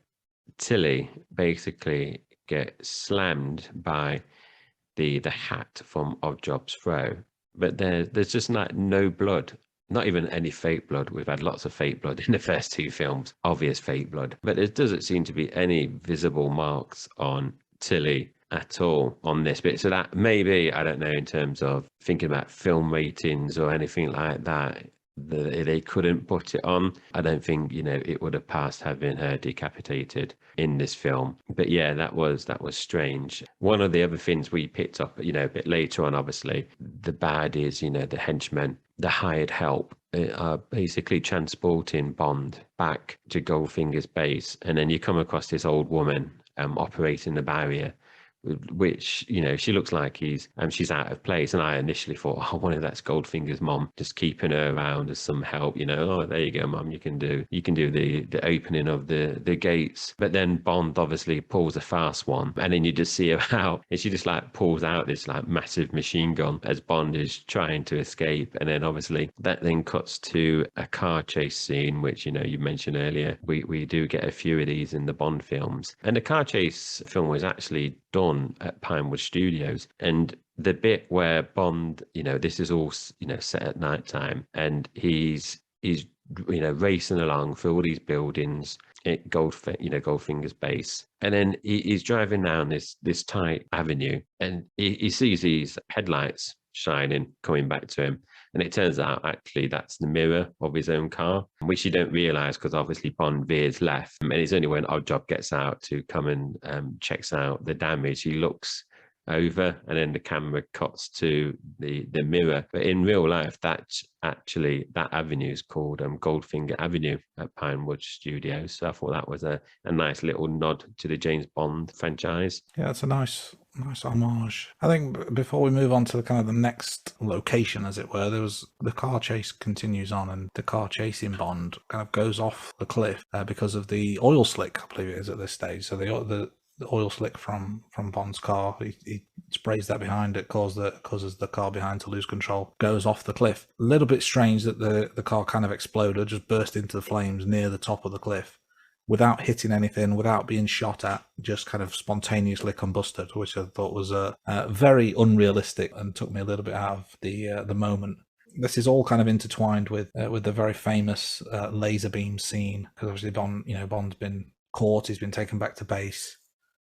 Tilly basically gets slammed by the hat from Oddjob's throw, but there's just no blood. Not even any fake blood. We've had lots of fake blood in the first two films, obvious fake blood. But there doesn't seem to be any visible marks on Tilly at all on this bit. So that maybe, I don't know, in terms of thinking about film ratings or anything like that, they couldn't put it on. I don't think, it would have passed having her decapitated in this film. But yeah, that was strange. One of the other things we picked up, a bit later on, obviously, the baddies, the henchmen, the hired help, are basically transporting Bond back to Goldfinger's base. And then you come across this old woman operating the barrier, which, you know, she looks like she's out of place. And I initially thought, oh, I wonder if that's Goldfinger's mom, just keeping her around as some help, you know. Oh, there you go, mom, you can do the opening of the gates. But then Bond obviously pulls a fast one, and then you just see her out, and she just like pulls out this like massive machine gun as Bond is trying to escape. And then obviously that then cuts to a car chase scene, which, you know, you mentioned earlier. We do get a few of these in the Bond films, and the car chase film was actually done at Pinewood Studios. And the bit where Bond, you know, this is all, you know, set at night time, and he's you know, racing along through all these buildings at Goldfinger's base, and then he's driving down this tight avenue, and he sees these headlights shining coming back to him, and it turns out actually that's the mirror of his own car, which you don't realize because obviously Bond veers left, and it's only when Oddjob gets out to come and checks out the damage, he looks over, and then the camera cuts to the mirror. But in real life, that avenue is called Goldfinger Avenue at Pinewood Studios. So I thought that was a nice little nod to the James Bond franchise. Yeah, it's a nice homage. I think before we move on to the next location, as it were, there was the car chase continues on, and the car chasing Bond kind of goes off the cliff because of the oil slick, I believe it is at this stage. So the oil slick from Bond's car, he sprays that behind it, causes the car behind to lose control, goes off the cliff. A little bit strange that the car kind of exploded, just burst into the flames near the top of the cliff without hitting anything, without being shot at, just kind of spontaneously combusted, which I thought was very unrealistic and took me a little bit out of the moment. This is all kind of intertwined with the very famous laser beam scene, because obviously Bond's been caught, he's been taken back to base,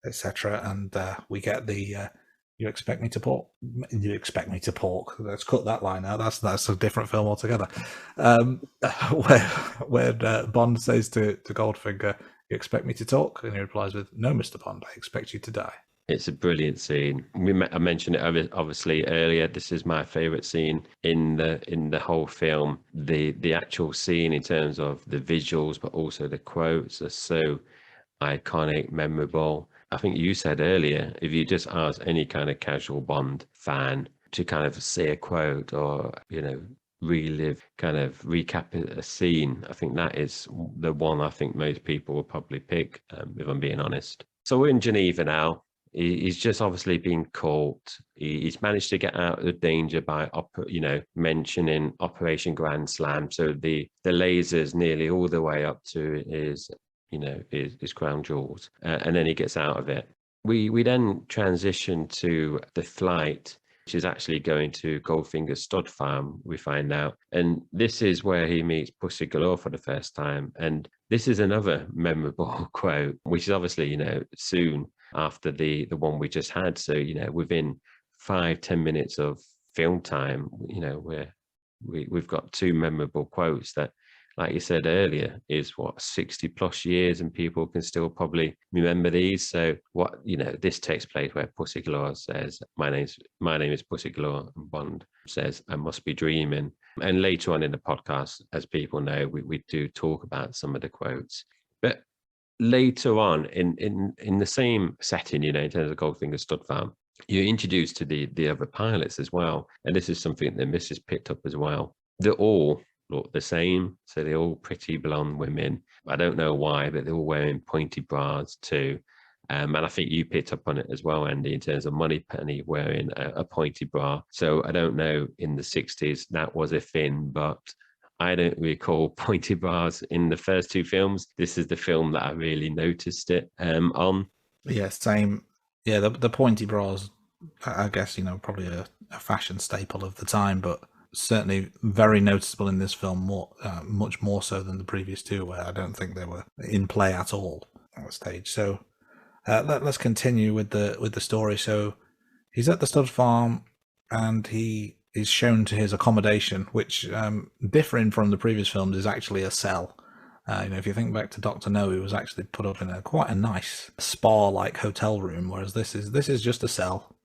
etc. And we get the you expect me to pork? You expect me to pork? Let's cut that line out. That's a different film altogether. Where Bond says to Goldfinger, "You expect me to talk?" And he replies with, "No, Mr. Bond, I expect you to die." It's a brilliant scene. I mentioned it obviously earlier. This is my favorite scene in the whole film. The actual scene in terms of the visuals, but also the quotes are so iconic, memorable. I think you said earlier, if you just ask any kind of casual Bond fan to kind of say a quote or, you know, recap a scene, I think that is the one I think most people will probably pick, if I'm being honest. So we're in Geneva now. He's just obviously been caught. He's managed to get out of danger by, mentioning Operation Grand Slam. So the lasers nearly all the way up to his crown jewels, and then he gets out of it. We then transition to the flight, which is actually going to Goldfinger's stud farm, we find out. And this is where he meets Pussy Galore for the first time. And this is another memorable quote, which is obviously, soon after the one we just had. So, within 5-10 minutes of film time, we've got two memorable quotes that, like you said earlier, is 60 plus years, and people can still probably remember these. So this takes place where Pussy Galore says, my name is Pussy Galore, and Bond says, I must be dreaming. And later on in the podcast, as people know, we do talk about some of the quotes. But later on in the same setting, in terms of Goldfinger Stud Farm, you're introduced to the other pilots as well. And this is something that Mrs. picked up as well. They're all look the same, so they're all pretty blonde women. I don't know why, but they're all wearing pointy bras too. And I think you picked up on it as well, Andy, in terms of Moneypenny wearing a pointy bra. So I don't know, in the 60s that was a thing, but I don't recall pointy bras in the first two films. This is the film that I really noticed it on. Yeah, same. Yeah, the pointy bras, I guess, probably a fashion staple of the time, but certainly very noticeable in this film, much more so than the previous two, where I don't think they were in play at all at the stage. So let's continue with the story. So he's at the stud farm, and he is shown to his accommodation, which, differing from the previous films, is actually a cell. If you think back to Dr. No, he was actually put up in quite a nice spa-like hotel room, whereas this is just a cell.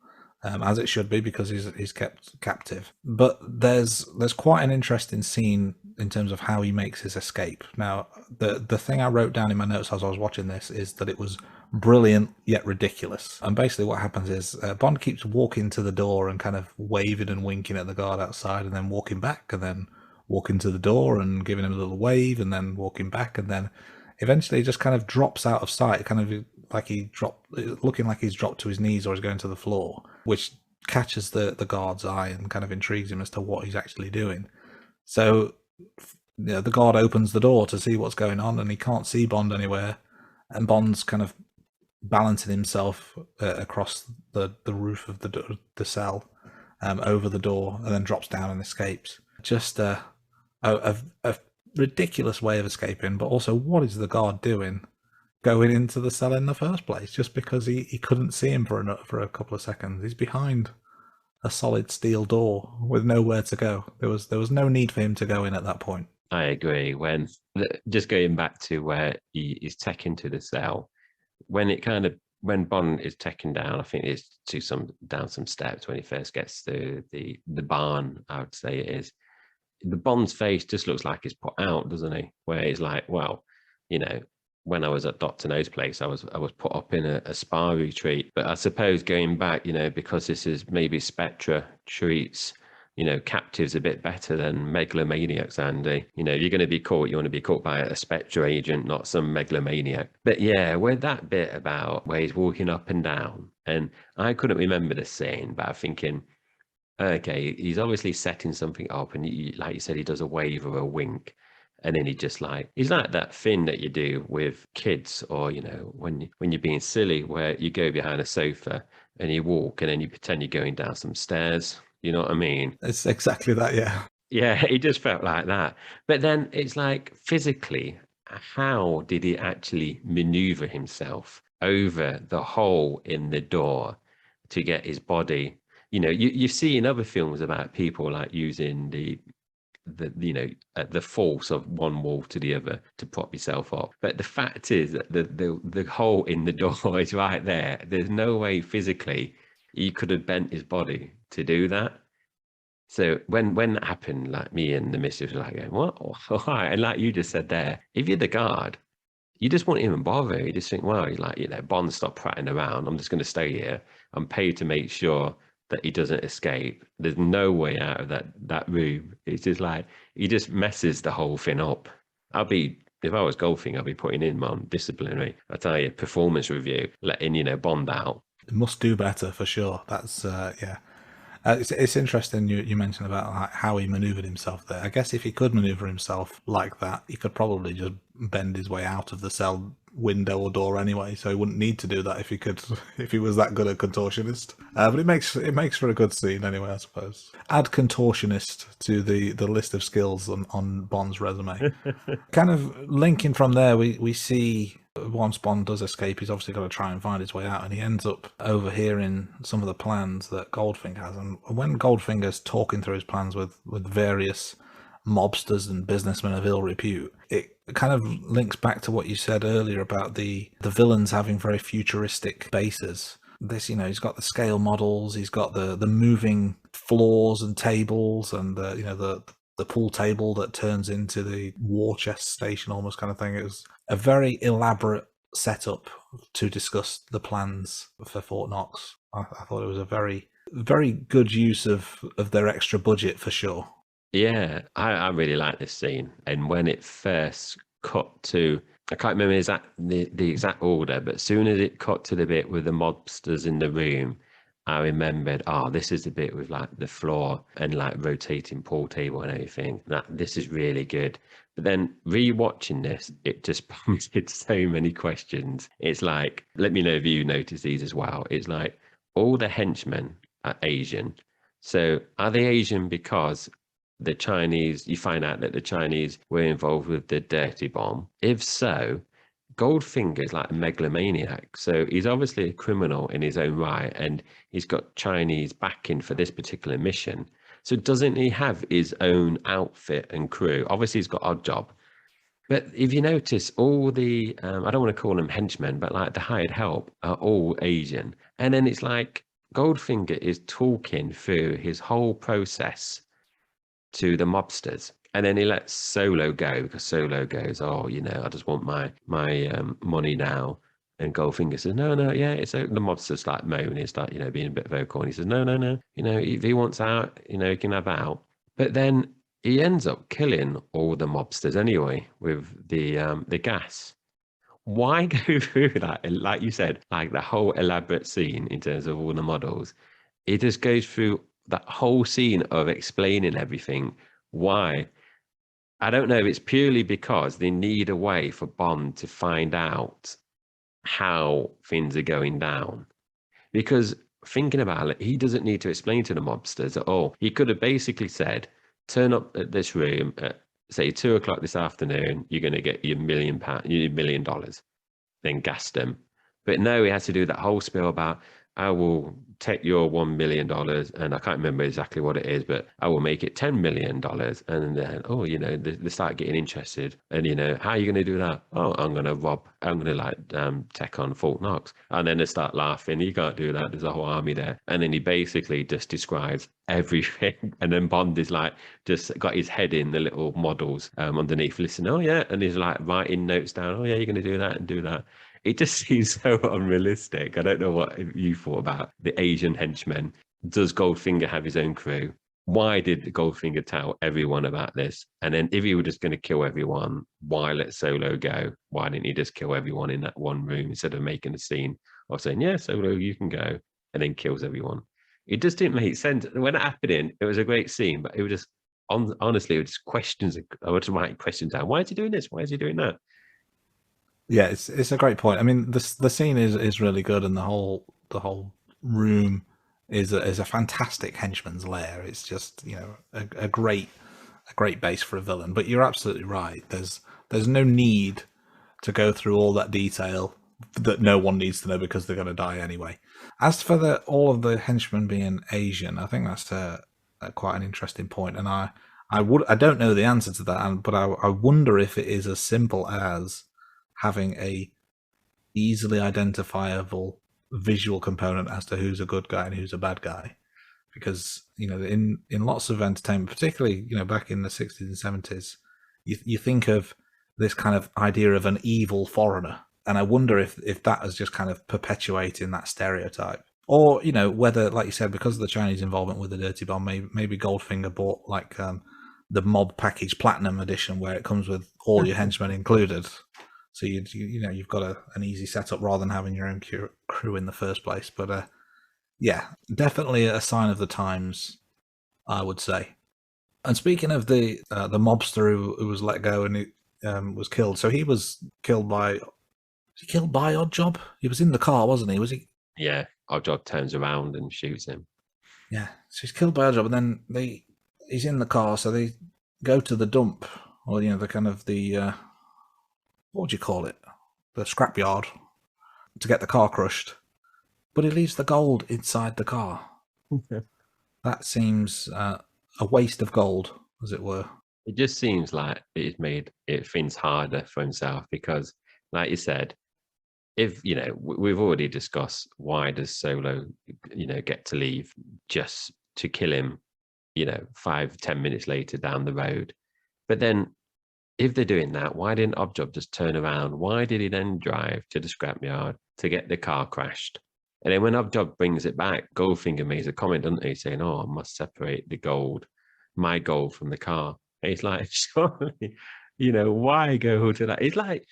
as it should be, because he's kept captive. But there's quite an interesting scene in terms of how he makes his escape. Now, the thing I wrote down in my notes as I was watching this is that it was brilliant yet ridiculous. And basically what happens is Bond keeps walking to the door and kind of waving and winking at the guard outside, and then walking back, and then walking to the door and giving him a little wave, and then walking back, and then eventually just kind of drops out of sight, kind of like looking like he's dropped to his knees or is going to the floor, which catches the guard's eye and kind of intrigues him as to what he's actually doing. So the guard opens the door to see what's going on, and he can't see Bond anywhere, and Bond's kind of balancing himself across the roof of the cell over the door, and then drops down and escapes. Just a ridiculous way of escaping, but also what is the guard doing going into the cell in the first place, just because he couldn't see him for a couple of seconds? He's behind a solid steel door with nowhere to go. There was no need for him to go in at that point. I agree. Just going back to where he's taken to the cell, when Bond is taken down, I think it's down some steps when he first gets to the barn, I would say it is. The Bond's face just looks like he's put out, doesn't he? Where he's like, well, when I was at Dr. No's place, I was put up in a spa retreat. But I suppose going back, because this is maybe Spectre treats, captives a bit better than megalomaniacs, Andy. You're going to be caught, you want to be caught by a Spectre agent, not some megalomaniac. But yeah, with that bit about where he's walking up and down, and I couldn't remember the scene, but I'm thinking, okay, he's obviously setting something up, and like you said, he does a wave or a wink. And then he's like that thing that you do with kids, or, when you're being silly, where you go behind a sofa and you walk and then you pretend you're going down some stairs. You know what I mean? It's exactly that, yeah. Yeah, he just felt like that. But then it's like, physically, how did he actually maneuver himself over the hole in the door to get his body? You see in other films about people like using the force of one wall to the other to prop yourself up. But the fact is that the hole in the door is right there. There's no way physically he could have bent his body to do that. So when that happened, like, me and the missus were like, what? All right. And like you just said there, if you're the guard, you just won't even bother. You just think, well, Bond, stop prattling around. I'm just going to stay here. I'm paid to make sure that he doesn't escape. There's no way out of that room. It's just like, he just messes the whole thing up. If I was Goldfinger, I'd be putting in on disciplinary, I tell you, performance review, letting, Bond out. It must do better for sure. That's, yeah. It's interesting you mentioned about how he maneuvered himself there. I guess if he could maneuver himself like that, he could probably just bend his way out of the cell window or door anyway, so he wouldn't need to do that if he was that good a contortionist. But it makes for a good scene anyway, I suppose. Add contortionist to the list of skills on Bond's resume. Kind of linking from there, we see once Bond does escape, he's obviously got to try and find his way out, and he ends up overhearing some of the plans that Goldfinger has. And when Goldfinger's talking through his plans with various mobsters and businessmen of ill repute, it kind of links back to what you said earlier about the villains having very futuristic bases. This, he's got the scale models, he's got the moving floors and tables, and the pool table that turns into the war chest station almost kind of thing. It was a very elaborate setup to discuss the plans for Fort Knox. I thought it was a very, very good use of their extra budget for sure. Yeah, I really like this scene. And when it first cut to, I can't remember the exact order, but as soon as it cut to the bit with the mobsters in the room, I remembered, this is the bit with like the floor and like rotating pool table and everything. This is really good. But then rewatching this, it just prompted so many questions. It's like, let me know if you notice these as well. It's like, all the henchmen are Asian. So are they Asian because the Chinese, you find out that the Chinese were involved with the dirty bomb? If so, Goldfinger's like a megalomaniac, so he's obviously a criminal in his own right, and he's got Chinese backing for this particular mission. So doesn't he have his own outfit and crew? Obviously he's got Oddjob, but if you notice, all the I don't want to call them henchmen, but like the hired help are all Asian. And then it's like, Goldfinger is talking through his whole process to the mobsters, and then he lets Solo go because Solo goes, "Oh, I just want my money now." And Goldfinger says, "No, no, yeah, it's the mobsters like moan, it's like being a bit vocal." And he says, "No, no, no, if he wants out, he can have out." But then he ends up killing all the mobsters anyway with the gas. Why go through that? Like you said, like the whole elaborate scene in terms of all the models. It just goes through that whole scene of explaining everything. Why? I don't know. It's purely because they need a way for Bond to find out how things are going down. Because thinking about it, he doesn't need to explain to the mobsters at all. He could have basically said, turn up at this room at, say, 2 o'clock this afternoon, you're going to get your $1 million, then gas them. But no, he has to do that whole spiel about, I will take your $1 million, and I can't remember exactly what it is, but I will make it $10 million. And then, they start getting interested. And, how are you going to do that? Oh, I'm going to take on Fort Knox. And then they start laughing. You can't do that. There's a whole army there. And then he basically just describes everything. And then Bond is like, just got his head in the little models underneath, listening. Oh, yeah. And he's like writing notes down. Oh, yeah, you're going to do that and do that. It just seems so unrealistic. I don't know what you thought about the Asian henchmen. Does Goldfinger have his own crew? Why did Goldfinger tell everyone about this? And then if he were just going to kill everyone, why let Solo go? Why didn't he just kill everyone in that one room instead of making a scene or saying, yeah, Solo, you can go, and then kills everyone? It just didn't make sense. When it happened, it was a great scene, but it was just, honestly, it was just questions. I would write questions down. Why is he doing this? Why is he doing that? Yeah, it's a great point. I mean, the scene is really good, and the whole room is a fantastic henchman's lair. It's just a great base for a villain. But you're absolutely right. There's no need to go through all that detail that no one needs to know because they're going to die anyway. As for all of the henchmen being Asian, I think that's quite an interesting point, and I don't know the answer to that, but I wonder if it is as simple as having a easily identifiable visual component as to who's a good guy and who's a bad guy, because in lots of entertainment, particularly back in the 60s and 70s, you think of this kind of idea of an evil foreigner, and I wonder if that is just kind of perpetuating that stereotype, or whether, like you said, because of the Chinese involvement with the Dirty Bomb, maybe Goldfinger bought like the Mob Package Platinum Edition, where it comes with all your henchmen included. So you've got an easy setup rather than having your own crew in the first place. But yeah, definitely a sign of the times, I would say. And speaking of the mobster who was let go and was killed, so he was killed by. Was he killed by Oddjob? He was in the car, wasn't he? Was he? Yeah, Oddjob turns around and shoots him. Yeah, so he's killed by Oddjob, and then he's in the car, so they go to the dump, or the kind of the. What would you call it? The scrapyard, to get the car crushed. But he leaves the gold inside the car. That seems a waste of gold, as it were. It just seems like it's made things harder for himself because, like you said, if we've already discussed why does Solo get to leave just to kill him 5-10 minutes later down the road. But then if they're doing that, why didn't Oddjob just turn around? Why did he then drive to the scrapyard to get the car crashed? And then when Oddjob brings it back, Goldfinger makes a comment, doesn't he, saying, "Oh, I must separate my gold from the car." And he's like, surely, why go to that? It's like,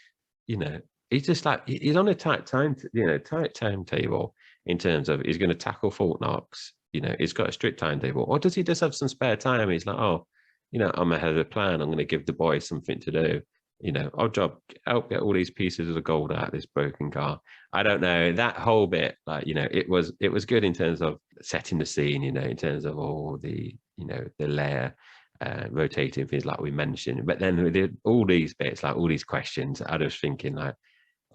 he's just like, he's on a tight timetable in terms of he's going to tackle Fort Knox. He's got a strict timetable. Or does he just have some spare time? He's like, oh, I'm ahead of the plan. I'm going to give the boys something to do. Oddjob, help get all these pieces of gold out of this broken car. I don't know. That whole bit, like, it was good in terms of setting the scene, in terms of all the, the layer, rotating things like we mentioned. But then with all these bits, like all these questions, I was thinking like,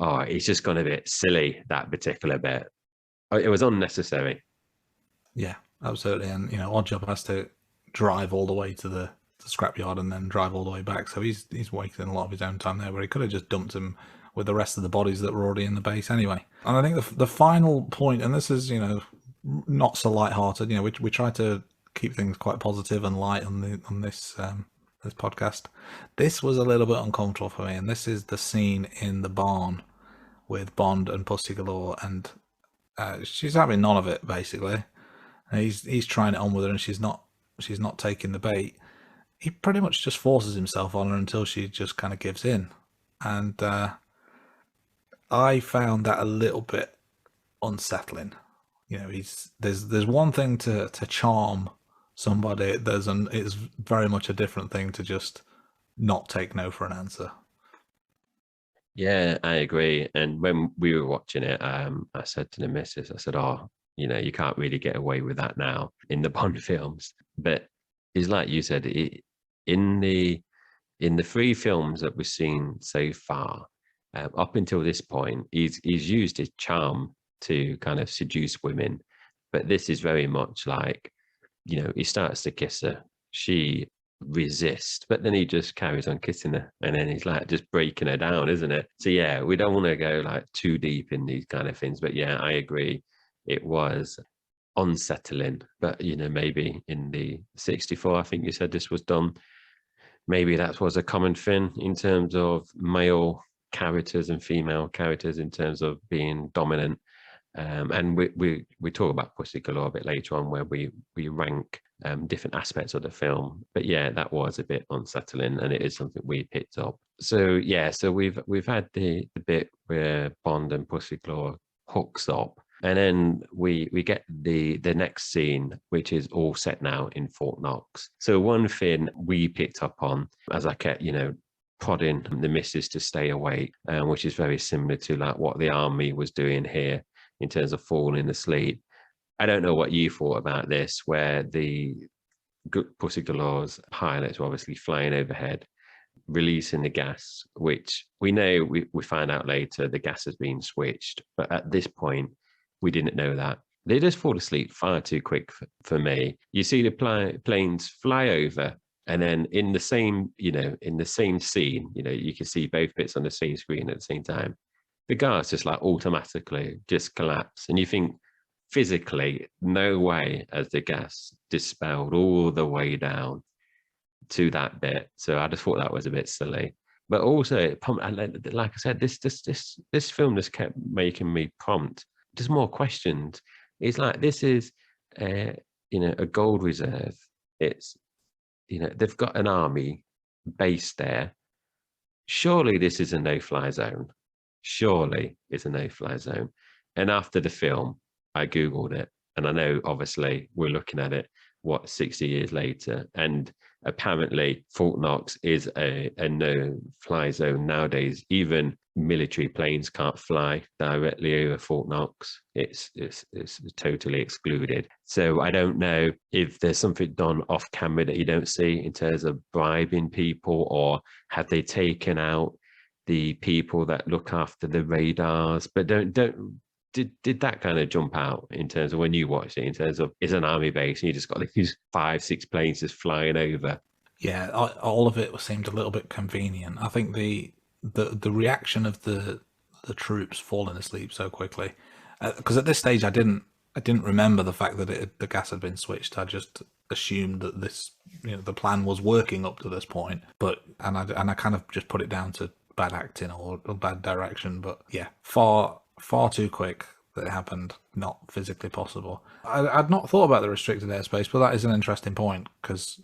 oh, it's just gone a bit silly, that particular bit. It was unnecessary. Yeah, absolutely. And, Oddjob has to drive all the way to the scrapyard and then drive all the way back. So he's wasting a lot of his own time there, where he could have just dumped him with the rest of the bodies that were already in the base anyway. And I think the final point, and this is, not so light-hearted. We try to keep things quite positive and light on this podcast. This was a little bit uncomfortable for me, and this is the scene in the barn with Bond and Pussy Galore, and she's having none of it basically. And he's trying it on with her, and she's not taking the bait. He pretty much just forces himself on her until she just kind of gives in, and I found that a little bit unsettling. There's one thing to charm somebody. It's very much a different thing to just not take no for an answer. Yeah, I agree. And when we were watching it, I said to the missus, I said, "Oh, you can't really get away with that now in the Bond films." But it's like you said, in the 3 films that we've seen so far, up until this point, he's used his charm to kind of seduce women. But this is very much like, he starts to kiss her, she resists, but then he just carries on kissing her, and then he's like just breaking her down, isn't it? So yeah, we don't want to go like too deep in these kind of things, but yeah, I agree, it was unsettling. But maybe in the 64, I think you said this was done, maybe that was a common thing in terms of male characters and female characters in terms of being dominant. And we talk about Pussy Galore a bit later on, where we rank different aspects of the film. But yeah, that was a bit unsettling, and it is something we picked up. So yeah, so we've had the bit where Bond and Pussy Galore hooks up, and then we get the next scene, which is all set now in Fort Knox. So one thing we picked up on, as I kept prodding the missus to stay awake, which is very similar to like what the army was doing here in terms of falling asleep. I don't know what you thought about this, where the Pussy Galore's pilots were obviously flying overhead, releasing the gas, which we know, we find out later, the gas has been switched. But at this point, we didn't know that. They just fall asleep far too quick for me. You see the planes fly over, and then in the same scene, you can see both bits on the same screen at the same time. The gas just like automatically just collapse, and you think physically, no way has the gas dispelled all the way down to that bit. So I just thought that was a bit silly. But also, like I said, this film just kept making me prompt. There's more questions. It's like, this is a gold reserve. It's they've got an army based there. Surely this is a no-fly zone. Surely it's a no-fly zone. And after the film, I Googled it, and I know obviously we're looking at it, 60 years later, and apparently Fort Knox is a no-fly zone nowadays. Even military planes can't fly directly over Fort Knox. It's totally excluded. So I don't know if there's something done off camera that you don't see in terms of bribing people, or have they taken out the people that look after the radars? But did that kind of jump out in terms of when you watched it, in terms of it's an army base and you just got these 5-6 planes just flying over? Yeah, all of it seemed a little bit convenient. I think the reaction of the troops falling asleep so quickly, because at this stage I didn't remember the fact that the gas had been switched. I just assumed that this, the plan was working up to this point. But I kind of just put it down to bad acting or bad direction. But yeah, far too quick that it happened, not physically possible. I'd not thought about the restricted airspace, but that is an interesting point, because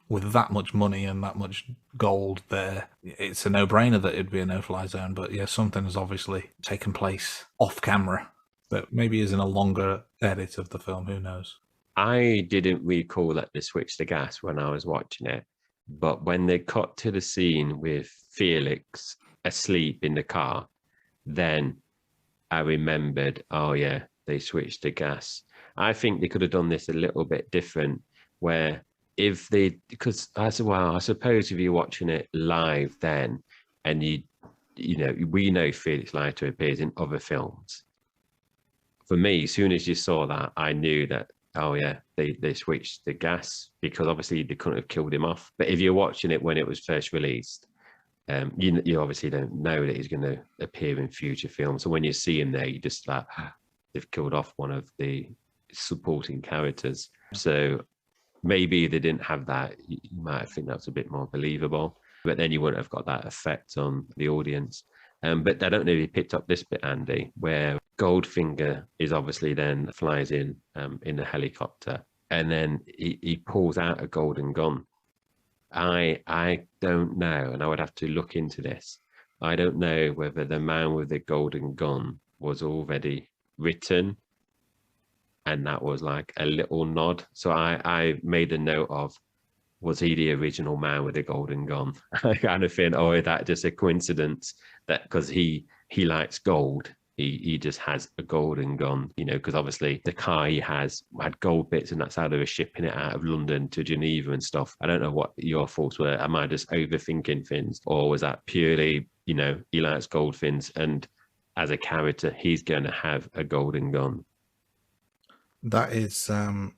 with that much money and that much gold there, it's a no-brainer that it'd be a no-fly zone. But yeah, something has obviously taken place off camera that maybe is in a longer edit of the film. Who knows? I didn't recall that they switched the gas when I was watching it, but when they cut to the scene with Felix asleep in the car, then I remembered, oh yeah, they switched the gas. I think they could have done this a little bit different, where because I suppose if you're watching it live then, and we know Felix Leiter appears in other films. For me, as soon as you saw that, I knew that, oh yeah, they switched the gas, because obviously they couldn't have killed him off. But if you're watching it when it was first released, you obviously don't know that he's going to appear in future films. So when you see him there, you just like, they've killed off one of the supporting characters. So maybe they didn't have that. You might think that's a bit more believable, but then you wouldn't have got that effect on the audience. But I don't know if you picked up this bit, Andy, where Goldfinger is obviously then flies in a helicopter, and then he pulls out a golden gun. I don't know, and I would have to look into this. I don't know whether the man with the golden gun was already written, and that was like a little nod. So I made a note of, was he the original man with the golden gun? I kind of think, oh, is that just a coincidence that because he likes gold, he just has a golden gun, you know, because obviously the car he has had gold bits, and that's how they were shipping it out of London to Geneva and stuff. I don't know what your thoughts were. Am I just overthinking things, or was that purely, you know, he likes gold things, and as a character, he's going to have a golden gun? That is an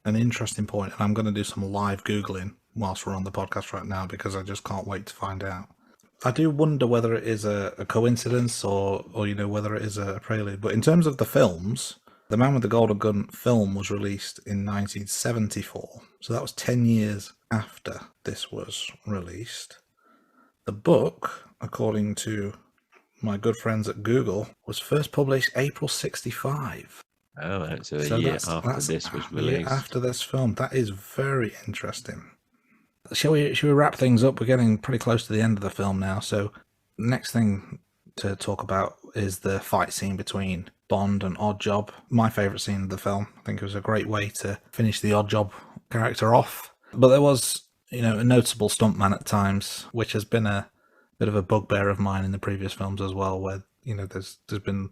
interesting point, and I'm going to do some live Googling whilst we're on the podcast right now, because I just can't wait to find out. I do wonder whether it is a coincidence or you know, whether it is a prelude. But in terms of the films, The Man with the Golden Gun film was released in 1974. So that was 10 years after this was released. The book, according to my good friends at Google, was first published April 65. Oh, that's a year after this was released. After this film. That is very interesting. Shall we wrap things up? We're getting pretty close to the end of the film now. So next thing to talk about is the fight scene between Bond and Oddjob. My favourite scene of the film. I think it was a great way to finish the Oddjob character off. But there was, you know, a noticeable stuntman at times, which has been a bit of a bugbear of mine in the previous films as well, where, you know, there's been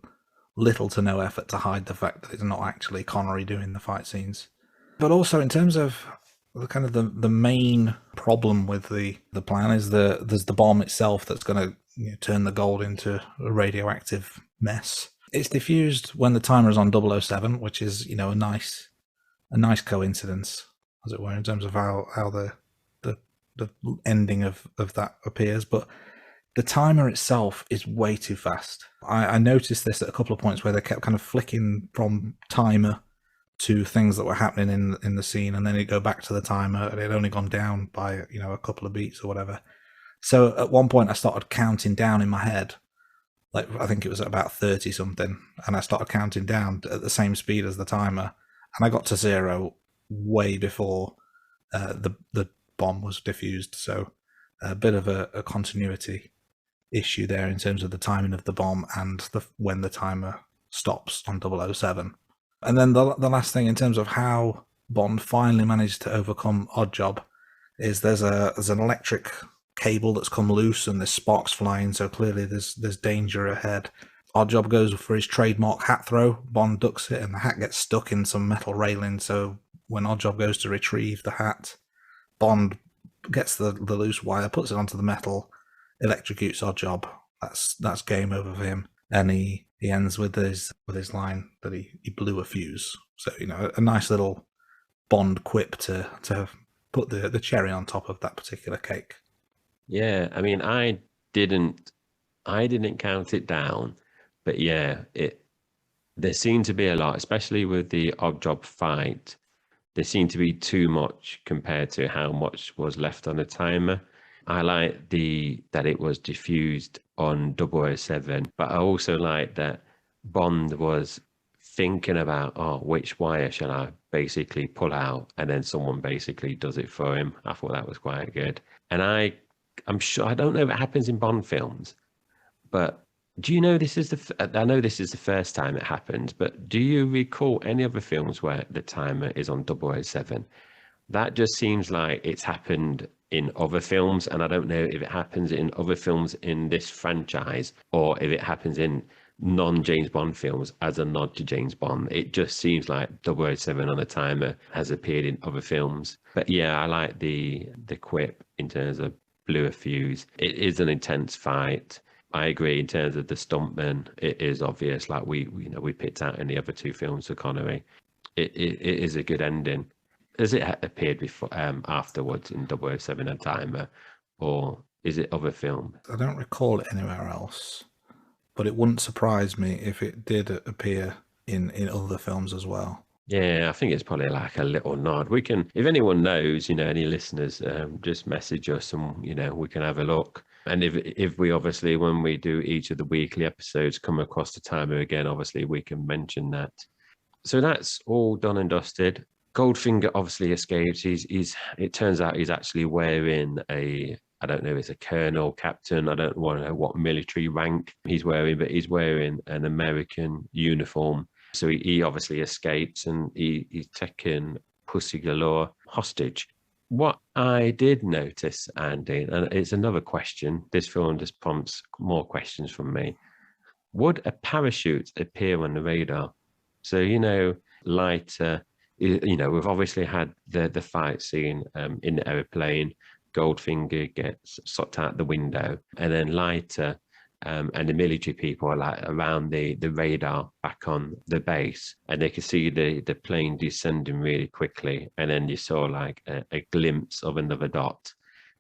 little to no effort to hide the fact that it's not actually Connery doing the fight scenes. But also in terms of the main problem with the plan is there's the bomb itself that's going to, you know, turn the gold into a radioactive mess. It's diffused when the timer is on 007, which is, you know, a nice coincidence, as it were, in terms of how the ending of that appears. But the timer itself is way too fast. I noticed this at a couple of points where they kept kind of flicking from timer to things that were happening in the scene, and then it'd go back to the timer, and it had only gone down by, you know, a couple of beats or whatever. So at one point I started counting down in my head, like I think it was at about 30 something, and I started counting down at the same speed as the timer, and I got to 0 way before the bomb was diffused. So a bit of a continuity issue there in terms of the timing of the bomb and when the timer stops on 007. And then the last thing in terms of how Bond finally managed to overcome Oddjob is there's an electric cable that's come loose and there's sparks flying, so clearly there's danger ahead. Oddjob goes for his trademark hat throw. Bond ducks it and the hat gets stuck in some metal railing, so when Oddjob goes to retrieve the hat, Bond gets the loose wire, puts it onto the metal, electrocutes Oddjob. That's game over for him, and he ends with his line that he blew a fuse. So, you know, a nice little Bond quip to put the cherry on top of that particular cake. Yeah, I mean, I didn't count it down, but yeah, there seemed to be a lot, especially with the Oddjob fight. There seemed to be too much compared to how much was left on the timer. I like that it was diffused on 007, but I also like that Bond was thinking about, which wire shall I basically pull out, and then someone basically does it for him. I thought that was quite good. And I'm sure, I don't know if it happens in Bond films, but do you know I know this is the first time it happens, but do you recall any other films where the timer is on 007? That just seems like it's happened in other films, and I don't know if it happens in other films in this franchise or if it happens in non-James Bond films as a nod to James Bond. It just seems like 007 on the timer has appeared in other films. But yeah, I like the quip in terms of blew a fuse. It is an intense fight. I agree in terms of the stuntman. It is obvious, like we picked out in the other two films for Connery. It is a good ending. Has it appeared before, afterwards in 007 and Timer, or is it other film? I don't recall it anywhere else, but it wouldn't surprise me if it did appear in other films as well. Yeah, I think it's probably like a little nod. We can, if anyone knows, any listeners, just message us and, we can have a look. And if we obviously, when we do each of the weekly episodes, come across the timer again, obviously we can mention that. So that's all done and dusted. Goldfinger obviously escapes. It turns out he's actually wearing I don't know if it's a colonel, captain, I don't want to know what military rank he's wearing, but he's wearing an American uniform. So he obviously escapes and he's taken Pussy Galore hostage. What I did notice, Andy, and it's another question, this film just prompts more questions from me. Would a parachute appear on the radar? So, Leiter, we've obviously had the fight scene in the airplane. Goldfinger gets sucked out the window, and then Leiter and the military people are like around the radar back on the base, and they can see the plane descending really quickly. And then you saw like a glimpse of another dot,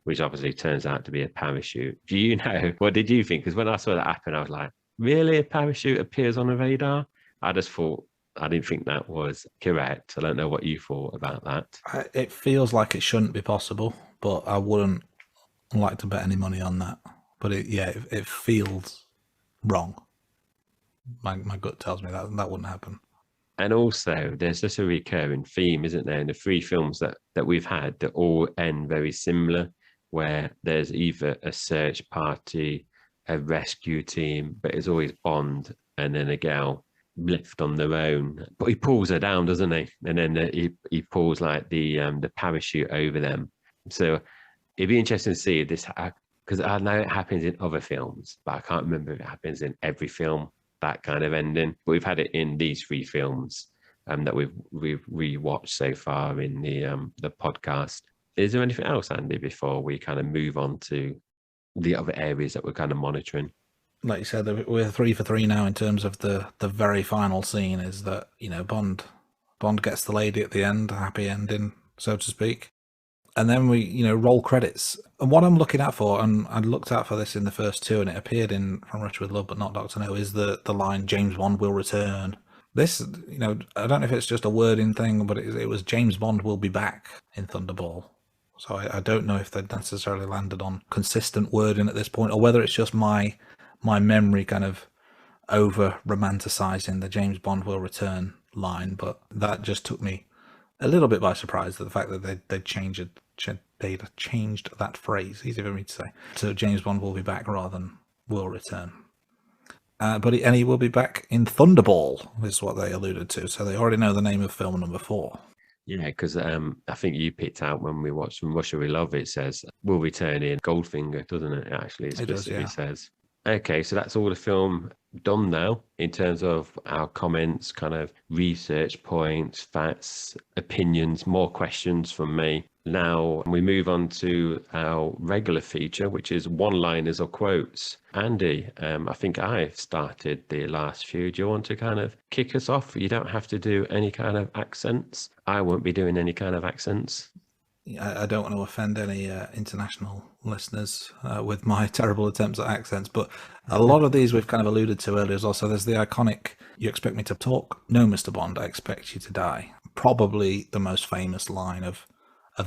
which obviously turns out to be a parachute. Do you know, what did you think? Because when I saw that happen, I was like, really, a parachute appears on the radar? I just thought, I didn't think that was correct. I don't know what you thought about that. It feels like it shouldn't be possible, but I wouldn't like to bet any money on that. But it feels wrong. My gut tells me that wouldn't happen. And also, there's just a recurring theme, isn't there, in the three films that we've had that all end very similar, where there's either a search party, a rescue team, but it's always Bond and then a gal left on their own. But he pulls her down, doesn't he? And then he pulls like the parachute over them. So it'd be interesting to see this, because I know it happens in other films, but I can't remember if it happens in every film, that kind of ending. But we've had it in these three films that we've rewatched so far in the podcast. Is there anything else, Andy, before we kind of move on to the other areas that we're kind of monitoring? Like you said, we're 3 for 3 now in terms of the very final scene. Is that Bond gets the lady at the end, a happy ending, so to speak. And then we, roll credits. And what I'm looking out for, and I looked out for this in the first two, and it appeared in From Russia with Love, but not Dr. No, is the line, James Bond will return. This, I don't know if it's just a wording thing, but it was James Bond will be back in Thunderball. So I don't know if they'd necessarily landed on consistent wording at this point, or whether it's just my memory kind of over-romanticizing the James Bond will return line. But that just took me a little bit by surprise, the fact that they'd changed that phrase, easy for me to say, so James Bond will be back rather than will return. But he will be back in Thunderball, is what they alluded to. So they already know the name of film number 4. Yeah, because I think you picked out when we watched From Russia with Love, it says we'll return in Goldfinger, doesn't it? Actually, it specifically says. Okay, so that's all the film done now in terms of our comments, kind of research points, facts, opinions, more questions from me. Now we move on to our regular feature, which is one-liners or quotes. Andy, I think I've started the last few. Do you want to kind of kick us off? You don't have to do any kind of accents. I won't be doing any kind of accents. I don't want to offend any international listeners with my terrible attempts at accents, but a lot of these we've kind of alluded to earlier as well. So there's the iconic, you expect me to talk? No, Mr. Bond, I expect you to die. Probably the most famous line of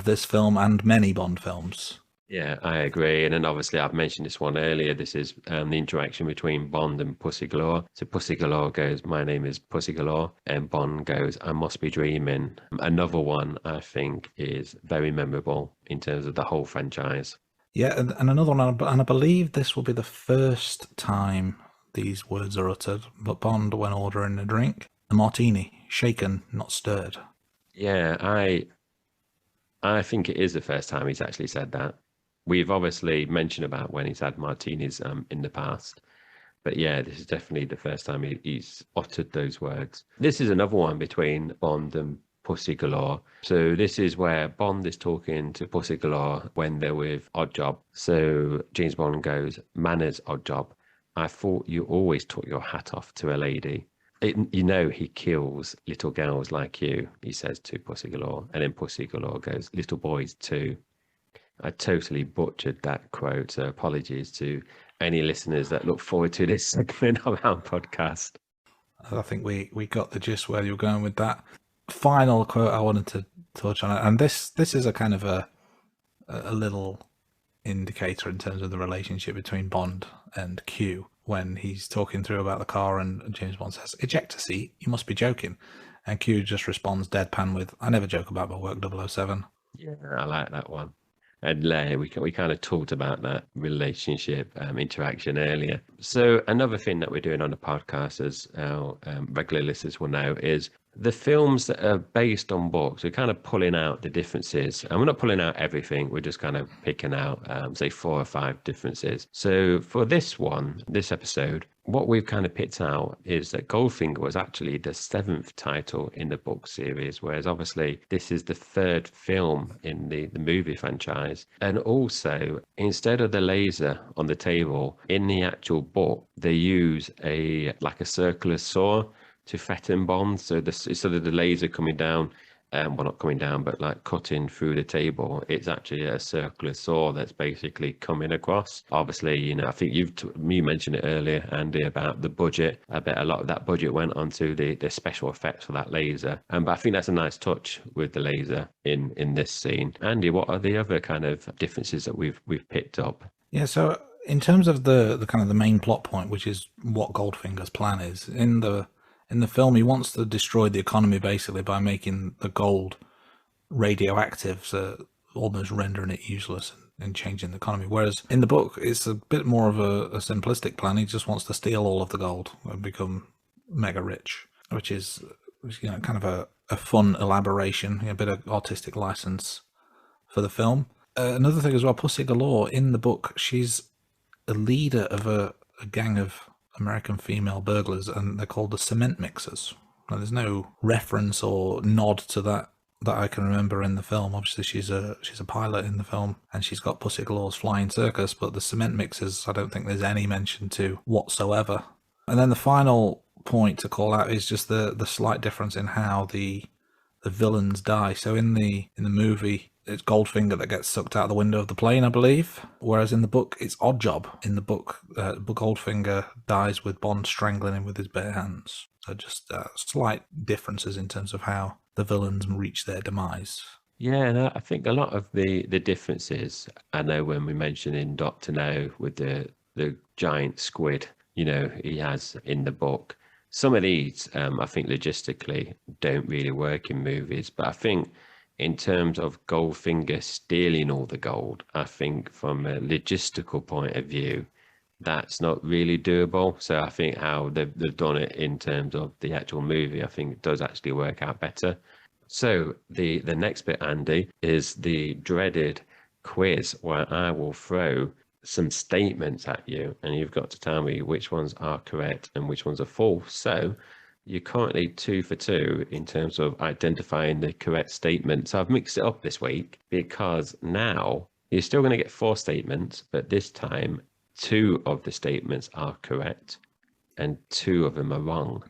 this film and many Bond films. Yeah, I agree. And then obviously I've mentioned this one earlier. This is the interaction between Bond and Pussy Galore. So Pussy Galore goes, my name is Pussy Galore. And Bond goes, I must be dreaming. Another one I think is very memorable in terms of the whole franchise. Yeah, and another one, and I believe this will be the first time these words are uttered, but Bond, when ordering a drink, a martini, shaken, not stirred. Yeah, I think it is the first time he's actually said that. We've obviously mentioned about when he's had martinis in the past. But yeah, this is definitely the first time he's uttered those words. This is another one between Bond and Pussy Galore. So this is where Bond is talking to Pussy Galore when they're with Oddjob. So James Bond goes, manners, Oddjob. I thought you always took your hat off to a lady. He kills little girls like you, he says to Pussy Galore. And then Pussy Galore goes, little boys too. I totally butchered that quote, so apologies to any listeners that look forward to this segment of our podcast. I think we got the gist where you're going with that. final quote I wanted to touch on, and this is a kind of a little indicator in terms of the relationship between Bond and Q, when he's talking through about the car and James Bond says, "Eject a seat, you must be joking." And Q just responds deadpan with, "I never joke about my work, 007. Yeah, I like that one. And we kind of talked about that relationship interaction earlier. So another thing that we're doing on the podcast, as our regular listeners will know, is the films that are based on books. We're kind of pulling out the differences, and we're not pulling out everything. We're just kind of picking out, say, 4 or 5 differences. So for this episode, what we've kind of picked out is that Goldfinger was actually the 7th title in the book series, whereas obviously this is the 3rd film in the movie franchise. And also, instead of the laser on the table, in the actual book, they use a circular saw to threaten Bond. So instead of the laser coming down, well, not coming down, but like cutting through the table, it's actually a circular saw that's basically coming across. Obviously, you know, I think you mentioned it earlier, Andy, about the budget. I bet a lot of that budget went onto the special effects for that laser. But I think that's a nice touch with the laser in this scene. Andy, what are the other kind of differences that we've picked up? Yeah, so in terms of the kind of the main plot point, which is what Goldfinger's plan is, in the film, he wants to destroy the economy basically by making the gold radioactive, so almost rendering it useless and changing the economy. Whereas in the book, it's a bit more of a simplistic plan. He just wants to steal all of the gold and become mega rich, which is, you know, kind of a fun elaboration, a bit of artistic license for the film. Another thing as well, Pussy Galore, in the book, she's a leader of a gang of American female burglars, and they're called the Cement Mixers. Now, there's no reference or nod to that I can remember in the film. Obviously, she's a pilot in the film, and she's got Pussy Galore's flying circus, but the Cement Mixers, I don't think there's any mention to whatsoever. And then the final point to call out is just the slight difference in how the villains die. So in the movie, it's Goldfinger that gets sucked out the window of the plane, I believe. Whereas in the book, it's Oddjob. In the book, Goldfinger dies with Bond strangling him with his bare hands. So just slight differences in terms of how the villains reach their demise. Yeah, and I think a lot of the differences, I know when we mentioned in Doctor No with the giant squid, you know, he has in the book. Some of these, I think logistically don't really work in movies, but I think in terms of Goldfinger stealing all the gold, I think from a logistical point of view, that's not really doable. So I think how they've done it in terms of the actual movie, I think it does actually work out better. So the next bit, Andy, is the dreaded quiz where I will throw some statements at you, and you've got to tell me which ones are correct and which ones are false. So you're currently 2 for 2 in terms of identifying the correct statement. So I've mixed it up this week because now you're still going to get 4 statements, but this time 2 of the statements are correct and 2 of them are wrong.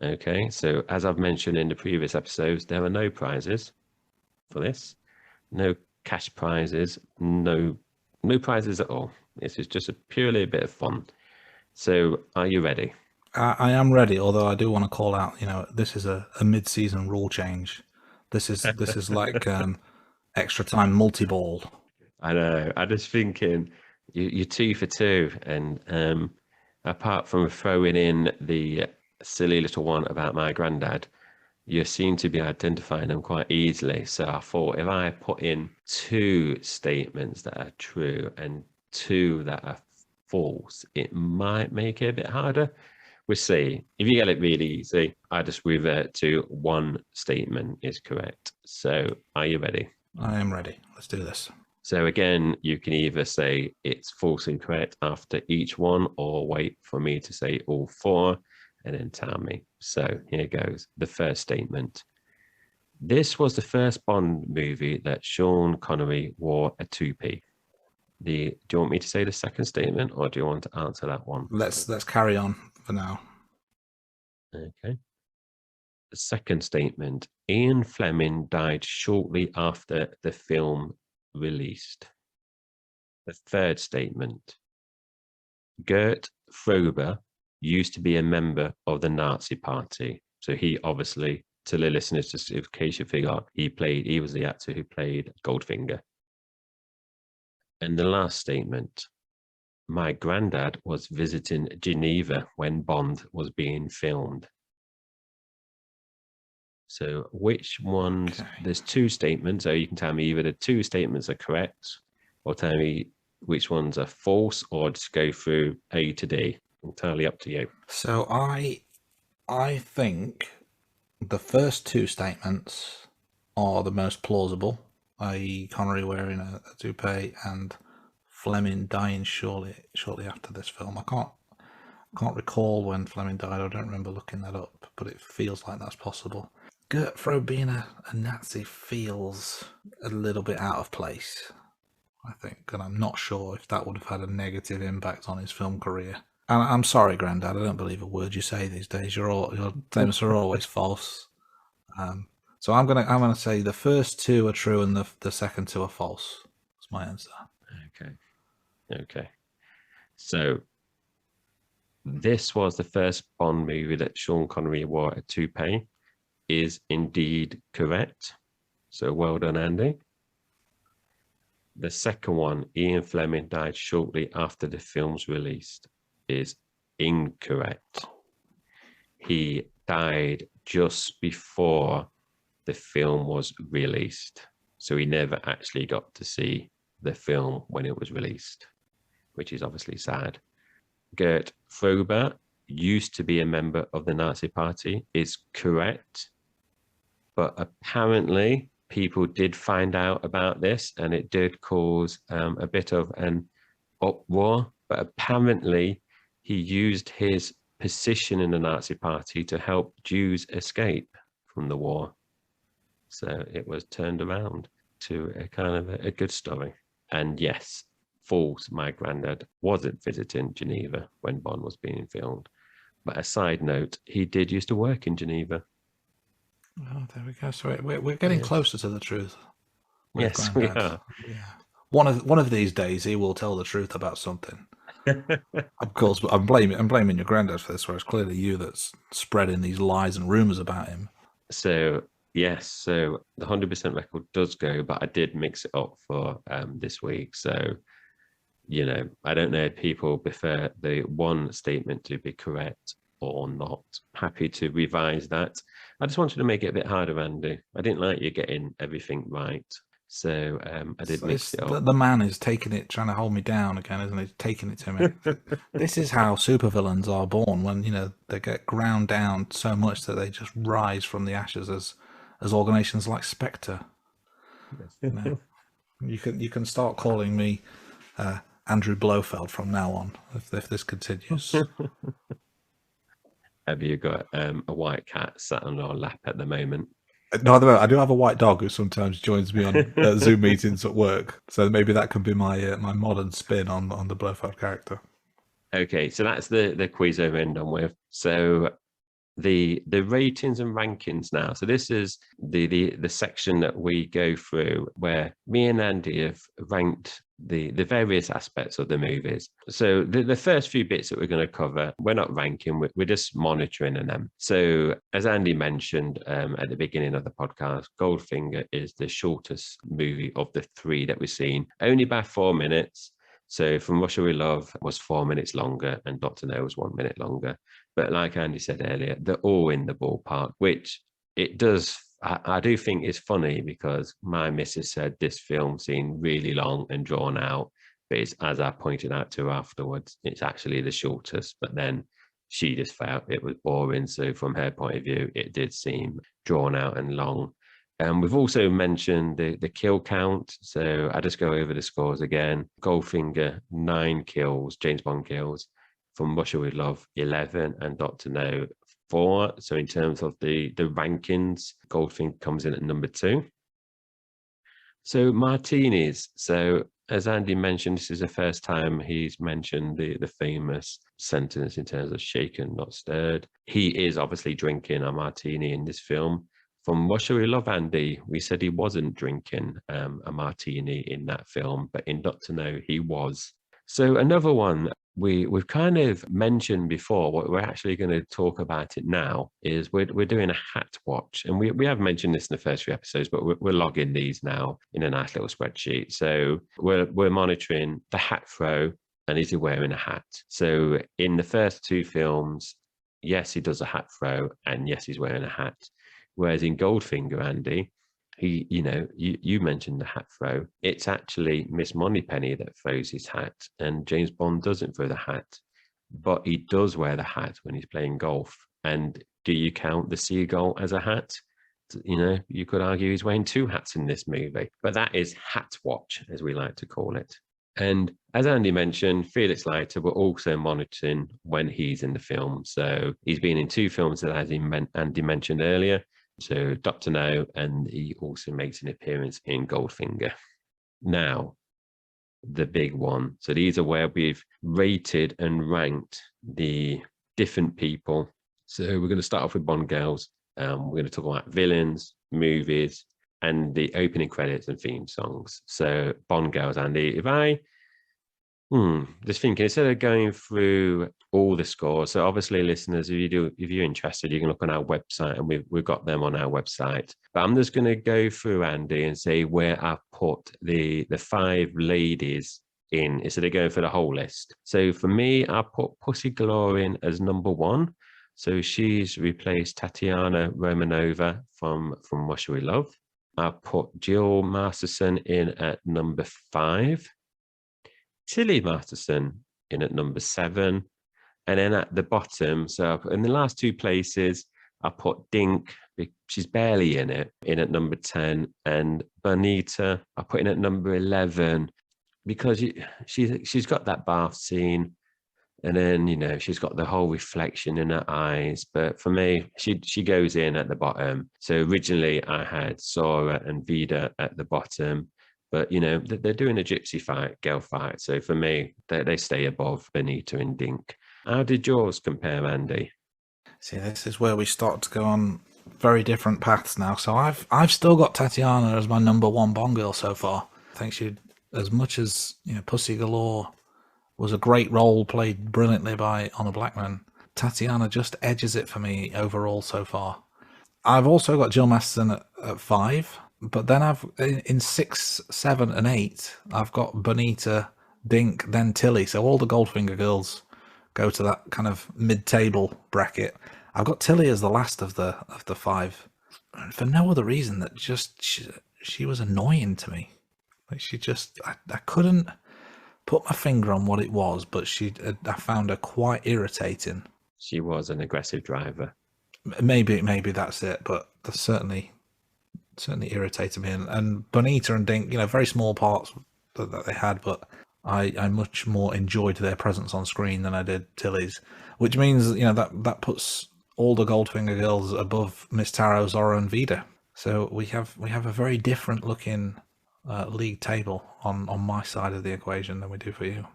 Okay, so as I've mentioned in the previous episodes, there are no prizes for this, no cash prizes, no prizes at all. This is just purely a bit of fun. So are you ready? I am ready, although I do want to call out, you know, this is a mid-season rule change. This is like extra time multi-ball. I know. I'm just thinking you're 2 for 2, and apart from throwing in the silly little one about my granddad, you seem to be identifying them quite easily. So I thought if I put in 2 statements that are true and 2 that are false, it might make it a bit harder. We'll see. If you get it really easy, I just revert to 1 statement is correct. So are you ready? I am ready. Let's do this. So again, you can either say it's false and correct after each one, or wait for me to say all 4 and then tell me. So here goes. The first statement. This was the first Bond movie that Sean Connery wore a toupee. Do you want me to say the second statement, or do you want to answer that one? Let's carry on for now. Okay. The second statement. Ian Fleming died shortly after the film released. The third statement. Gert Frober used to be a member of the Nazi Party. So he obviously to the listeners, just in case you forgot, he was the actor who played Goldfinger. And the last statement, my granddad was visiting Geneva when Bond was being filmed. So which ones, there's two statements, so you can tell me either the two statements are correct, or tell me which ones are false, or just go through A to D. Entirely up to you. So I think the first two statements are the most plausible, i.e. Connery wearing a toupee and Fleming dying shortly after this film. I can't recall when Fleming died. I don't remember looking that up, but it feels like that's possible. Gertfro being a Nazi feels a little bit out of place, I think, and I'm not sure if that would have had a negative impact on his film career. And I'm sorry, Grandad, I don't believe a word you say these days. Your statements are always false. So I'm gonna say the first two are true and the second two are false. That's my answer. Okay. So this was the first Bond movie that Sean Connery wore a toupee. Is indeed correct. So well done, Andy. The second one, Ian Fleming died shortly after the film's released, is incorrect. He died just before the film was released. So he never actually got to see the film when it was released, which is obviously sad. Gert Frober used to be a member of the Nazi Party, is correct. But apparently people did find out about this and it did cause a bit of an uproar. But apparently he used his position in the Nazi Party to help Jews escape from the war. So it was turned around to a kind of a good story. And yes, false, my granddad wasn't visiting Geneva when Bond was being filmed. But a side note, he did used to work in Geneva. Oh, there we go. So we're getting closer to the truth. Yes, Grandad. we are. Yeah. One of these days, he will tell the truth about something. Of course, I'm blaming your granddad for this, whereas clearly you that's spreading these lies and rumors about him. So yes, so the 100% record does go, but I did mix it up for this week. So I don't know if people prefer the one statement to be correct or not. Happy to revise that. I just wanted to make it a bit harder, Andy. I didn't like you getting everything right. So I did mix it up. The man is taking it, trying to hold me down again, isn't he? Taking it to me. This is how supervillains are born, when they get ground down so much that they just rise from the ashes as organizations like Spectre. You can start calling me Andrew Blofeld from now on if this continues. Have you got a white cat sat on our lap at the moment? No, I do have a white dog who sometimes joins me on Zoom meetings at work. So maybe that can be my my modern spin on the Blofeld character. Okay, so that's the quiz over and done with. So the ratings and rankings now. So this is the section that we go through where me and Andy have ranked the various aspects of the movies. So the first few bits that we're going to cover, we're not ranking, we're just monitoring them. So as Andy mentioned at the beginning of the podcast, Goldfinger is the shortest movie of the three that we've seen, only by 4 minutes. So From Russia With Love was 4 minutes longer and Dr. No was 1 minute longer. But like Andy said earlier, they're all in the ballpark, which it does. I do think it's funny because my missus said this film seemed really long and drawn out. But it's, as I pointed out to her afterwards, it's actually the shortest. But then she just felt it was boring. So from her point of view, it did seem drawn out and long. We've also mentioned the kill count. So I just go over the scores again. Goldfinger, 9 kills, James Bond kills. From Russia With Love, 11, and Dr. No, 4. So in terms of the rankings, Goldfinger comes in at number 2. So martinis. So as Andy mentioned, this is the first time he's mentioned the famous sentence in terms of shaken, not stirred. He is obviously drinking a martini in this film. From Russia With Love, Andy, we said he wasn't drinking a martini in that film, but in Dr. No, he was. So another one, we've kind of mentioned before, what we're actually going to talk about it now is we're doing a hat watch. And we have mentioned this in the first few episodes, but we're logging these now in a nice little spreadsheet. So we're monitoring the hat throw and is he wearing a hat? So in the first two films, yes, he does a hat throw, and yes, he's wearing a hat. Whereas in Goldfinger, Andy, you mentioned the hat throw. It's actually Miss Moneypenny that throws his hat, and James Bond doesn't throw the hat, but he does wear the hat when he's playing golf. And do you count the seagull as a hat? You could argue he's wearing two hats in this movie, but that is hat watch, as we like to call it. And as Andy mentioned, Felix Leiter, we're also monitoring when he's in the film. So he's been in two films that Andy mentioned earlier. So Dr. No, and he also makes an appearance in Goldfinger. Now, the big one. So these are where we've rated and ranked the different people. So we're going to start off with Bond girls. We're going to talk about villains, movies, and the opening credits and theme songs. So Bond girls, Andy, if I just thinking, instead of going through all the scores, so obviously listeners, if you're interested, you can look on our website, and we've got them on our website. But I'm just going to go through, Andy, and say where I've put the 5 ladies in instead of going for the whole list. So for me, I put Pussy Galore in as number 1. So she's replaced Tatiana Romanova from What Shall We Love. I put Jill Masterson in at number 5. Tilly Masterson in at number 7. And then at the bottom, so in the last 2 places, I put Dink, she's barely in at number 10. And Bonita, I put in at number 11 because she's got that bath scene. And then, she's got the whole reflection in her eyes. But for me, she goes in at the bottom. So originally I had Sora and Vida at the bottom. But, they're doing a gypsy fight, girl fight. So for me, they stay above Benita and Dink. How did yours compare, Andy? See, this is where we start to go on very different paths now. So I've still got Tatiana as my number 1 Bond girl so far. I think she, as much as, Pussy Galore was a great role played brilliantly by Honor Blackman, Tatiana just edges it for me overall so far. I've also got Jill Masterson at 5. But then I've in 6, 7, and 8, I've got Bonita, Dink, then Tilly. So all the Goldfinger girls go to that kind of mid-table bracket. I've got Tilly as the last of the 5, for no other reason that just she was annoying to me. Like I couldn't put my finger on what it was, but I found her quite irritating. She was an aggressive driver. Maybe that's it, but that's certainly irritated me. And Bonita and Dink, very small parts that they had, but I much more enjoyed their presence on screen than I did Tilly's, which means that puts all the Goldfinger girls above Miss Taro, Zora, and Vida. So we have a very different looking league table on my side of the equation than we do for you.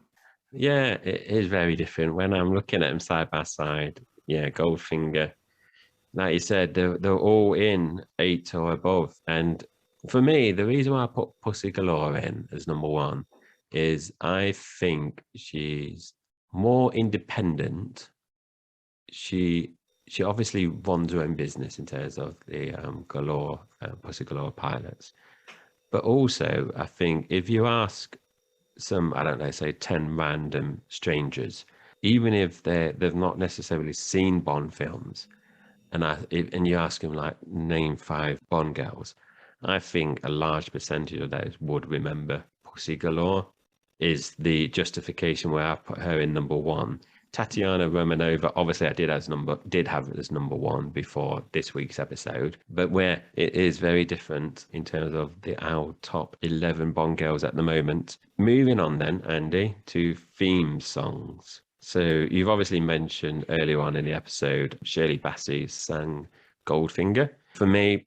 Yeah, it is very different. When I'm looking at them side by side, Goldfinger, like you said, they're all in 8 or above. And for me, the reason why I put Pussy Galore in as number 1 is I think she's more independent. She obviously runs her own business in terms of the Pussy Galore pilots. But also, I think if you ask some, I don't know, say 10 random strangers, even if they've not necessarily seen Bond films, and you ask them, like, name 5 Bond girls, I think a large percentage of those would remember Pussy Galore. Is the justification where I put her in number 1. Tatiana Romanova, obviously I did have it as number 1 before this week's episode, but where it is very different in terms of our top 11 Bond girls at the moment. Moving on then, Andy, to theme songs. So you've obviously mentioned earlier on in the episode, Shirley Bassey sang Goldfinger. For me,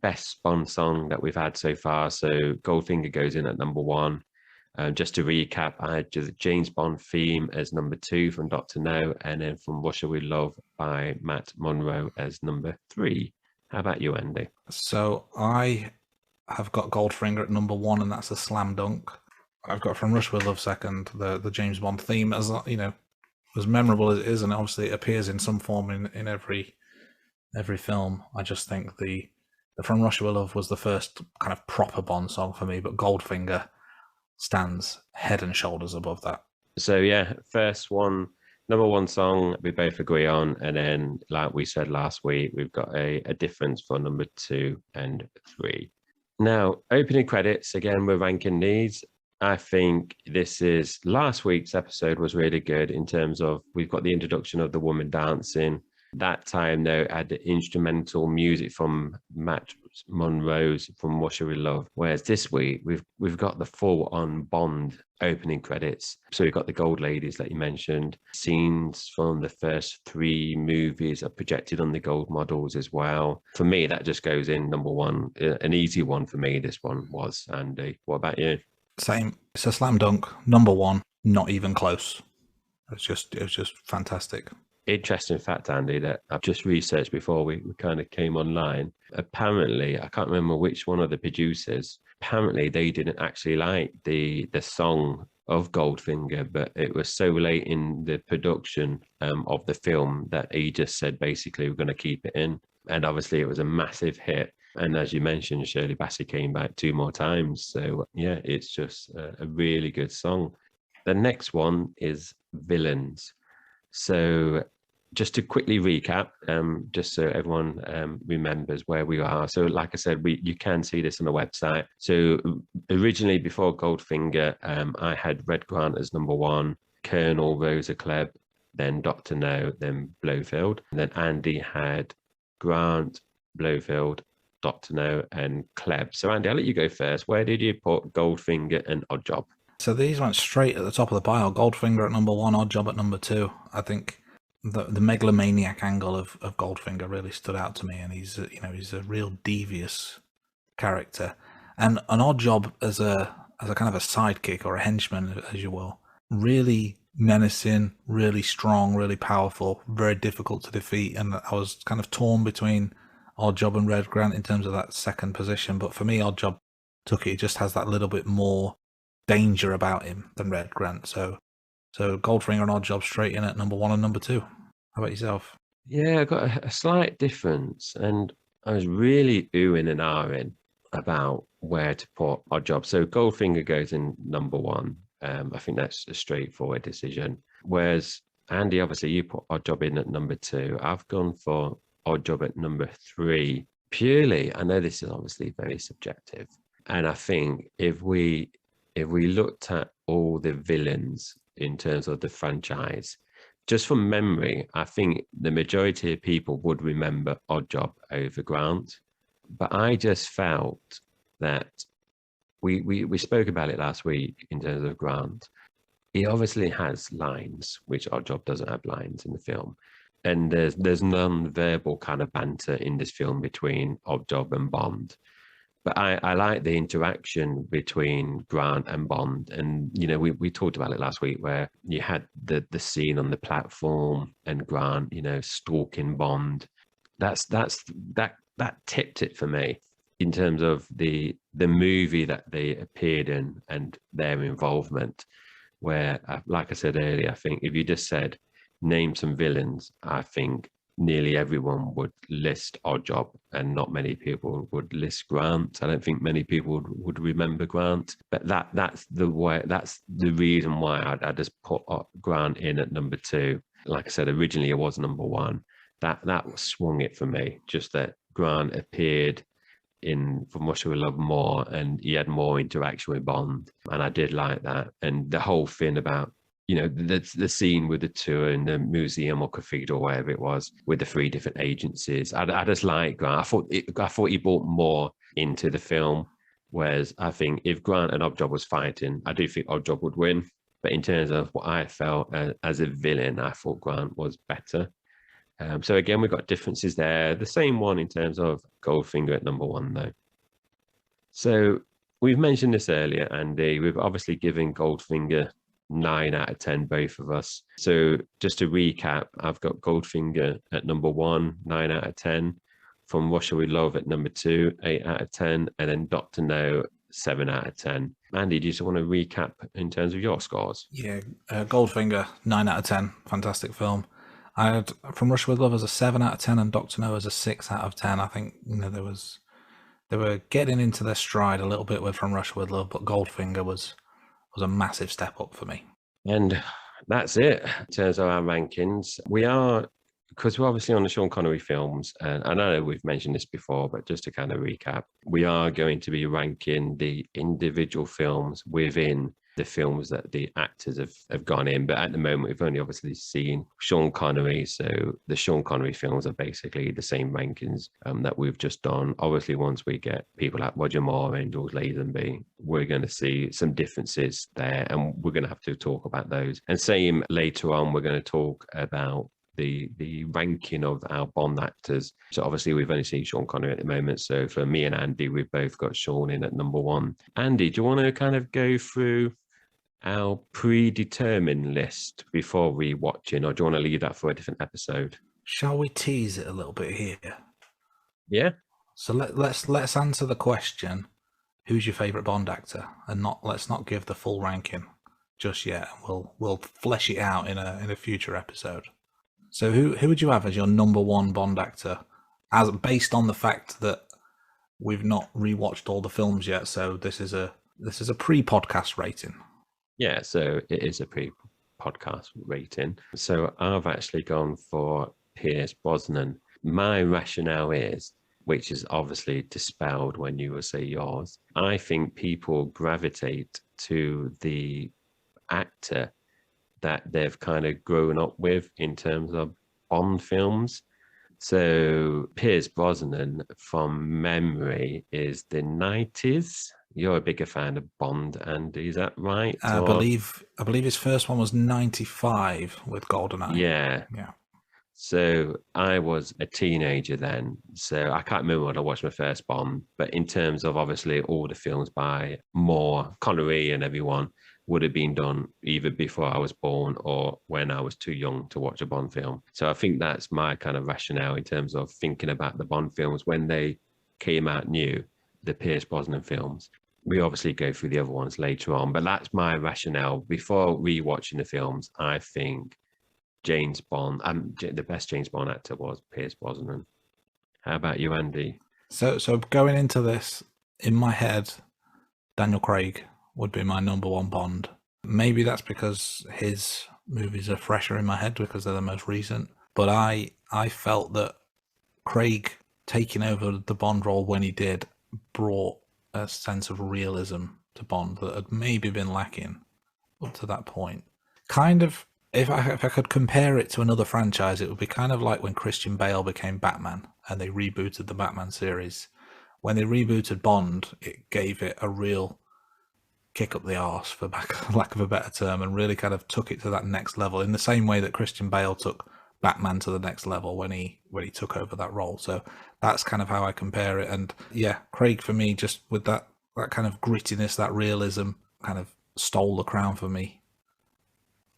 best Bond song that we've had so far. So Goldfinger goes in at number 1. Just to recap, I had the James Bond theme as number 2 from Dr. No, and then from What Shall We Love by Matt Monro as number 3. How about you, Andy? So I have got Goldfinger at number 1, and that's a slam dunk. I've got From Russia with Love second, the James Bond theme, as as memorable as it is, and obviously it appears in some form in every film. I just think the From Russia with Love was the first kind of proper Bond song for me, but Goldfinger stands head and shoulders above that. So yeah, first one, number one song we both agree on, and then like we said last week, we've got a difference for number 2 and 3. Now, opening credits, again, we're ranking these. I think last week's episode was really good in terms of we've got the introduction of the woman dancing. That time, though, had the instrumental music from Matt Monroe's From Russia with Love. Whereas this week, we've got the full-on Bond opening credits. So we've got the Gold Ladies that you mentioned. Scenes from the first 3 movies are projected on the gold models as well. For me, that just goes in number 1. An easy one for me, this one was. Andy, what about you? Same. It's a slam dunk. Number 1, not even close. It was just fantastic. Interesting fact, Andy, that I've just researched before we kind of came online. Apparently, I can't remember which one of the producers, apparently they didn't actually like the song of Goldfinger, but it was so late in the production of the film that he just said, basically, we're going to keep it in. And obviously, it was a massive hit. And as you mentioned, Shirley Bassey came back 2 more times. So yeah, it's just a really good song. The next one is Villains. So just to quickly recap, just so everyone remembers where we are. So like I said, you can see this on the website. So originally, before Goldfinger, I had Red Grant as number 1, Colonel Rosa Klebb, then Dr. No, then Blofeld. And then Andy had Grant, Blofeld, Dr. No, and Klebb. So Andy, I'll let you go first. Where did you put Goldfinger and Oddjob? So these went straight at the top of the pile. Goldfinger at number 1, Oddjob at number 2. I think the megalomaniac angle of Goldfinger really stood out to me, and he's a real devious character, and an Oddjob as a kind of a sidekick or a henchman, as you will, really menacing, really strong, really powerful, very difficult to defeat. And I was kind of torn between Oddjob and Red Grant in terms of that second position, but for me, Oddjob took it. He just has that little bit more danger about him than Red Grant. So Goldfinger and Oddjob straight in at number 1 and number 2. How about yourself? Yeah, I got a slight difference, and I was really oohing and ahhing about where to put Oddjob. So Goldfinger goes in number 1. I think that's a straightforward decision. Whereas Andy, obviously, you put Oddjob in at number 2. I've gone for Oddjob at number 3. Purely, I know this is obviously very subjective, and I think if we looked at all the villains in terms of the franchise, just from memory, I think the majority of people would remember Oddjob over Grant. But I just felt that we spoke about it last week in terms of Grant. He obviously has lines, which Oddjob doesn't have lines in the film. And there's non-verbal kind of banter in this film between Oddjob and Bond. But I like the interaction between Grant and Bond. And, we talked about it last week where you had the scene on the platform and Grant, stalking Bond. That tipped it for me in terms of the movie that they appeared in and their involvement, where, like I said earlier, I think if you just said, name some villains, I think nearly everyone would list Oddjob and not many people would list Grant. I don't think many people would remember Grant, but that's the reason why I just put Grant in at number 2. Like I said, originally it was number 1. That swung it for me, just that Grant appeared in From Russia with Love more and he had more interaction with Bond, and I did like that. And the whole thing about the scene with the tour in the museum or cathedral, wherever it was, with the 3 different agencies. I just like Grant. I thought he brought more into the film, whereas I think if Grant and Oddjob was fighting, I do think Oddjob would win. But in terms of what I felt as a villain, I thought Grant was better. So again, we've got differences there. The same one in terms of Goldfinger at number 1, though. So we've mentioned this earlier, Andy. We've obviously given Goldfinger 9 out of 10, both of us. So just to recap, I've got Goldfinger at number 1, 9 out of 10. From Russia with Love at number 2, 8 out of 10. And then Dr. No 7 out of 10. Andy, do you just want to recap in terms of your scores? Yeah, Goldfinger, 9 out of 10. Fantastic film. I had From Russia with Love as a 7 out of 10 and Dr. No as a 6 out of 10. I think they were getting into their stride a little bit with From Russia with Love, but Goldfinger was a massive step up for me. And that's it in terms of our rankings. Because we're obviously on the Sean Connery films, and I know we've mentioned this before, but just to kind of recap, we are going to be ranking the individual films within the films that the actors have gone in. But at the moment, we've only obviously seen Sean Connery. So the Sean Connery films are basically the same rankings that we've just done. Obviously, once we get people like Roger Moore and George Lazenby, we're going to see some differences there, and we're going to have to talk about those. And same later on, we're going to talk about the ranking of our Bond actors. So obviously we've only seen Sean Connery at the moment. So for me and Andy, we've both got Sean in at number 1. Andy, do you want to kind of go through our predetermined list before rewatching, or do you want to leave that for a different episode? Shall we tease it a little bit here? Yeah. So let's answer the question: who's your favourite Bond actor? And let's not give the full ranking just yet. We'll flesh it out in a future episode. So who would you have as your number 1 Bond actor, as based on the fact that we've not rewatched all the films yet? So this is a pre-podcast rating. Yeah, so it is a pre-podcast rating. So I've actually gone for Pierce Brosnan. My rationale is, which is obviously dispelled when you will say yours, I think people gravitate to the actor that they've kind of grown up with in terms of Bond films. So Pierce Brosnan, from memory, is the 90s. You're a bigger fan of Bond, Andy, is that right? I believe his first one was 95 with GoldenEye. Yeah. Yeah. So I was a teenager then, so I can't remember when I watched my first Bond, but in terms of obviously all the films by Moore, Connery and everyone would have been done either before I was born or when I was too young to watch a Bond film. So I think that's my kind of rationale in terms of thinking about the Bond films when they came out new, the Pierce Brosnan films. We obviously go through the other ones later on, but that's my rationale. Before rewatching the films, I think James Bond, the best James Bond actor was Pierce Brosnan. How about you, Andy? So going into this, in my head, Daniel Craig would be my number 1 Bond. Maybe that's because his movies are fresher in my head because they're the most recent. But I felt that Craig taking over the Bond role when he did brought a sense of realism to Bond that had maybe been lacking up to that point. Kind of, if I could compare it to another franchise, it would be kind of like when Christian Bale became Batman and they rebooted the Batman series. When they rebooted Bond, it gave it a real kick up the arse, for lack of a better term, and really kind of took it to that next level in the same way that Christian Bale took Batman to the next level when he took over that role. So that's kind of how I compare it. And yeah, Craig for me, just with that kind of grittiness, that realism, kind of stole the crown for me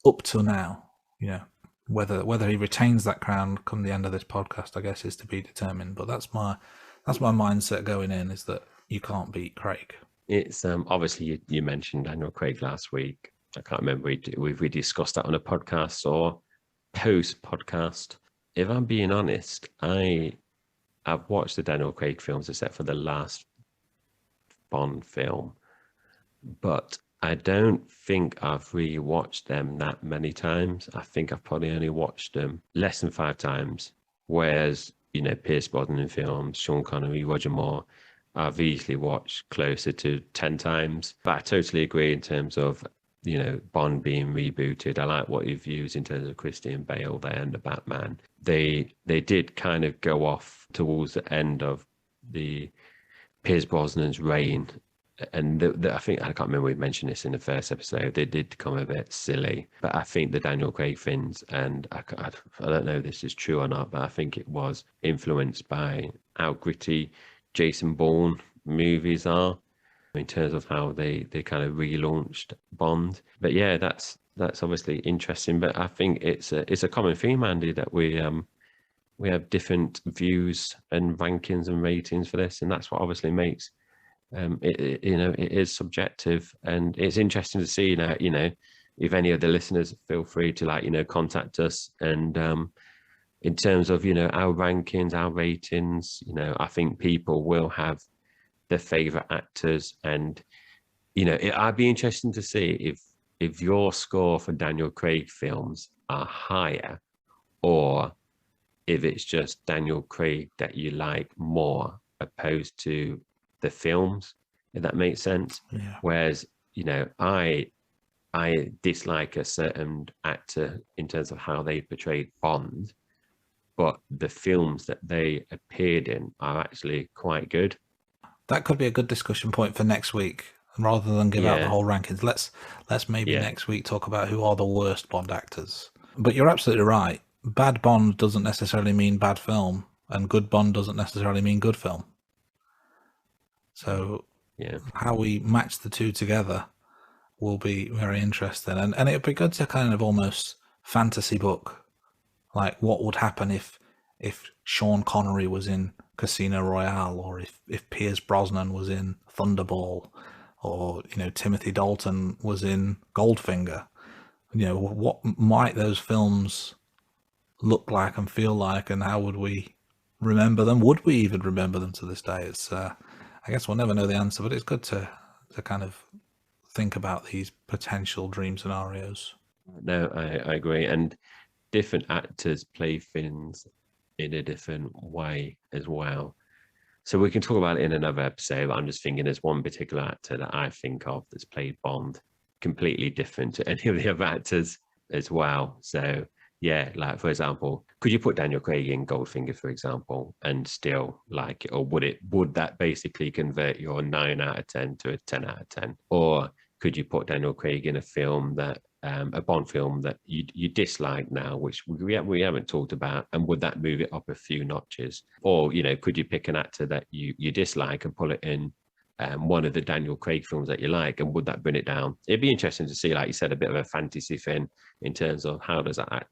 up till now. You know, whether he retains that crown come the end of this podcast, I guess, is to be determined. But that's my mindset going in, is that you can't beat Craig. It's obviously you mentioned Daniel Craig last week. I can't remember if we discussed that on a podcast or post-podcast. If I'm being honest, I've watched the Daniel Craig films except for the last Bond film, but I don't think I've rewatched them that many times. I think I've probably only watched them less than 5 times, whereas, you know, Pierce Brosnan films, Sean Connery, Roger Moore, I've easily watched closer to 10 times. But I totally agree in terms of, you know, Bond being rebooted. I like what you've used in terms of Christian Bale there and the Batman. They did kind of go off towards the end of the Pierce Brosnan's reign. And I think, I can't remember we mentioned this in the first episode, they did become a bit silly. But I think the Daniel Craig films, and I don't know if this is true or not, but I think it was influenced by how gritty Jason Bourne movies are in terms of how they kind of relaunched Bond. But yeah, that's obviously interesting. But I think it's a common theme, Andy, that we have different views and rankings and ratings for this, and that's what obviously makes it is subjective, and it's interesting to see now. If any of the listeners, feel free to contact us. And in terms of our rankings, our ratings, I think people will have their favorite actors, and I'd be interesting to see if your score for Daniel Craig films are higher, or if it's just Daniel Craig that you like more opposed to the films, if that makes sense. Yeah. Whereas, I dislike a certain actor in terms of how they portrayed Bond, but the films that they appeared in are actually quite good. That could be a good discussion point for next week. And rather than give out the Yeah. whole rankings, let's maybe Yeah. next week talk about who are the worst Bond actors. But you're absolutely right. Bad Bond doesn't necessarily mean bad film, and good Bond doesn't necessarily mean good film. So Yeah. how we match the two together will be very interesting. And it'd be good to kind of almost fantasy book, like what would happen if Sean Connery was in Casino Royale, or if Pierce Brosnan was in Thunderball, or Timothy Dalton was in Goldfinger. What might those films look like and feel like, and how would we remember them? Would we even remember them to this day? It's I guess we'll never know the answer, but it's good to kind of think about these potential dream scenarios. No, I agree. And different actors play things in a different way as well. So we can talk about it in another episode, but I'm just thinking there's one particular actor that I think of that's played Bond completely different to any of the other actors as well. So yeah, like for example, could you put Daniel Craig in Goldfinger, for example, and still like it? Or would that basically convert your 9 out of 10 to a 10 out of 10? Or could you put Daniel Craig in a film that a Bond film that you dislike now, which we haven't talked about, and would that move it up a few notches? Or could you pick an actor that you dislike and pull it in one of the Daniel Craig films that you like, and would that bring it down? It'd be interesting to see, like you said, a bit of a fantasy thing in terms of how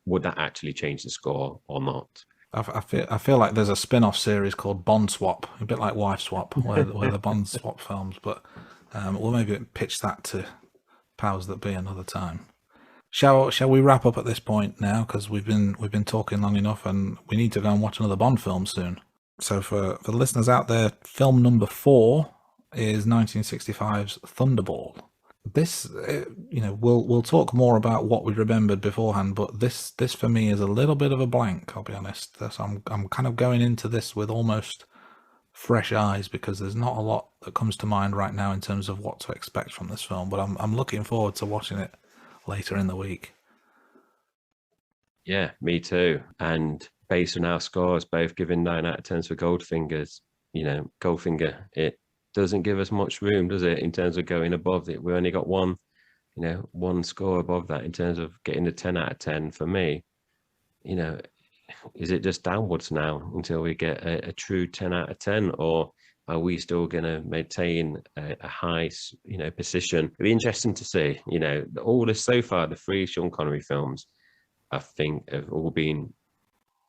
would that actually change the score or not? I feel like there's a spin-off series called Bond Swap, a bit like Wife Swap, where the Bond Swap films. But we'll maybe pitch that to powers that be another time. Shall we wrap up at this point now, because we've been talking long enough, and we need to go and watch another Bond film soon. So for the listeners out there, film number 4 is 1965's Thunderball. This, we'll talk more about what we remembered beforehand, but this for me is a little bit of a blank, I'll be honest. So I'm kind of going into this with almost fresh eyes, because there's not a lot that comes to mind right now in terms of what to expect from this film, but I'm looking forward to watching it later in the week. Yeah, me too. And based on our scores, both giving 9 out of 10s for Goldfingers, Goldfinger, it doesn't give us much room, does it, in terms of going above it? We only got one score above that in terms of getting a 10 out of 10 for me. Is it just downwards now until we get a true 10 out of 10, or are we still going to maintain a high, position? It'd be interesting to see. All this so far, the 3 Sean Connery films, I think, have all been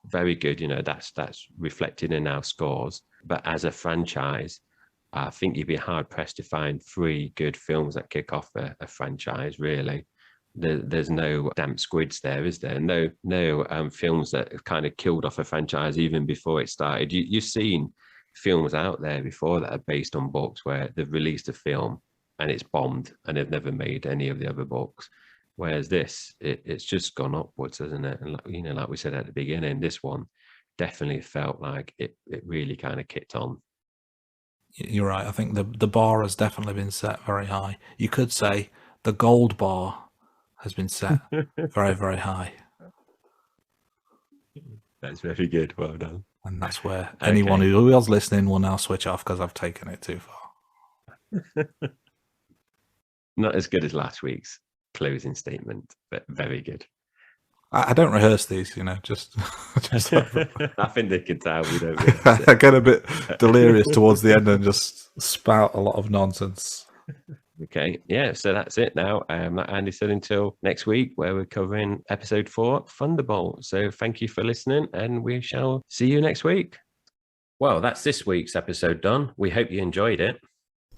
very good. That's reflected in our scores. But as a franchise, I think you'd be hard pressed to find 3 good films that kick off a franchise. Really, there's no damp squids there, is there? No films that have kind of killed off a franchise even before it started. You've seen films out there before that are based on books where they've released a film and it's bombed and they've never made any of the other books. Whereas this, it's just gone upwards, hasn't it? And like we said at the beginning, this one definitely felt like it really kind of kicked on. You're right. I think the bar has definitely been set very high. You could say the gold bar has been set very, very high. That's very good. Well done. And that's where anyone who was listening will now switch off, because I've taken it too far. Not as good as last week's closing statement, but very good. I don't rehearse these, just I think they can tell we don't. I get a bit delirious towards the end and just spout a lot of nonsense. Okay, yeah, so that's it now. Like Andy said, until next week, where we're covering episode 4, Thunderball. So thank you for listening, and we shall see you next week. Well, that's this week's episode done. We hope you enjoyed it.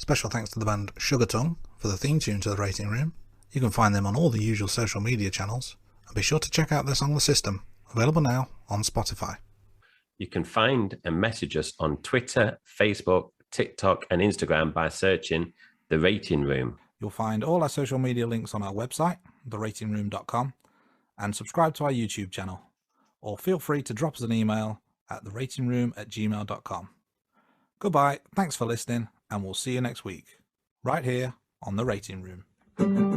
Special thanks to the band Sugar Tongue for the theme tune to The Rating Room. You can find them on all the usual social media channels, and be sure to check out their song The System, available now on Spotify. You can find and message us on Twitter, Facebook, TikTok, and Instagram by searching The Rating Room. You'll find all our social media links on our website, theratingroom.com, and subscribe to our YouTube channel. Or feel free to drop us an email at theratingroom@gmail.com. Goodbye, thanks for listening, and we'll see you next week, right here on The Rating Room.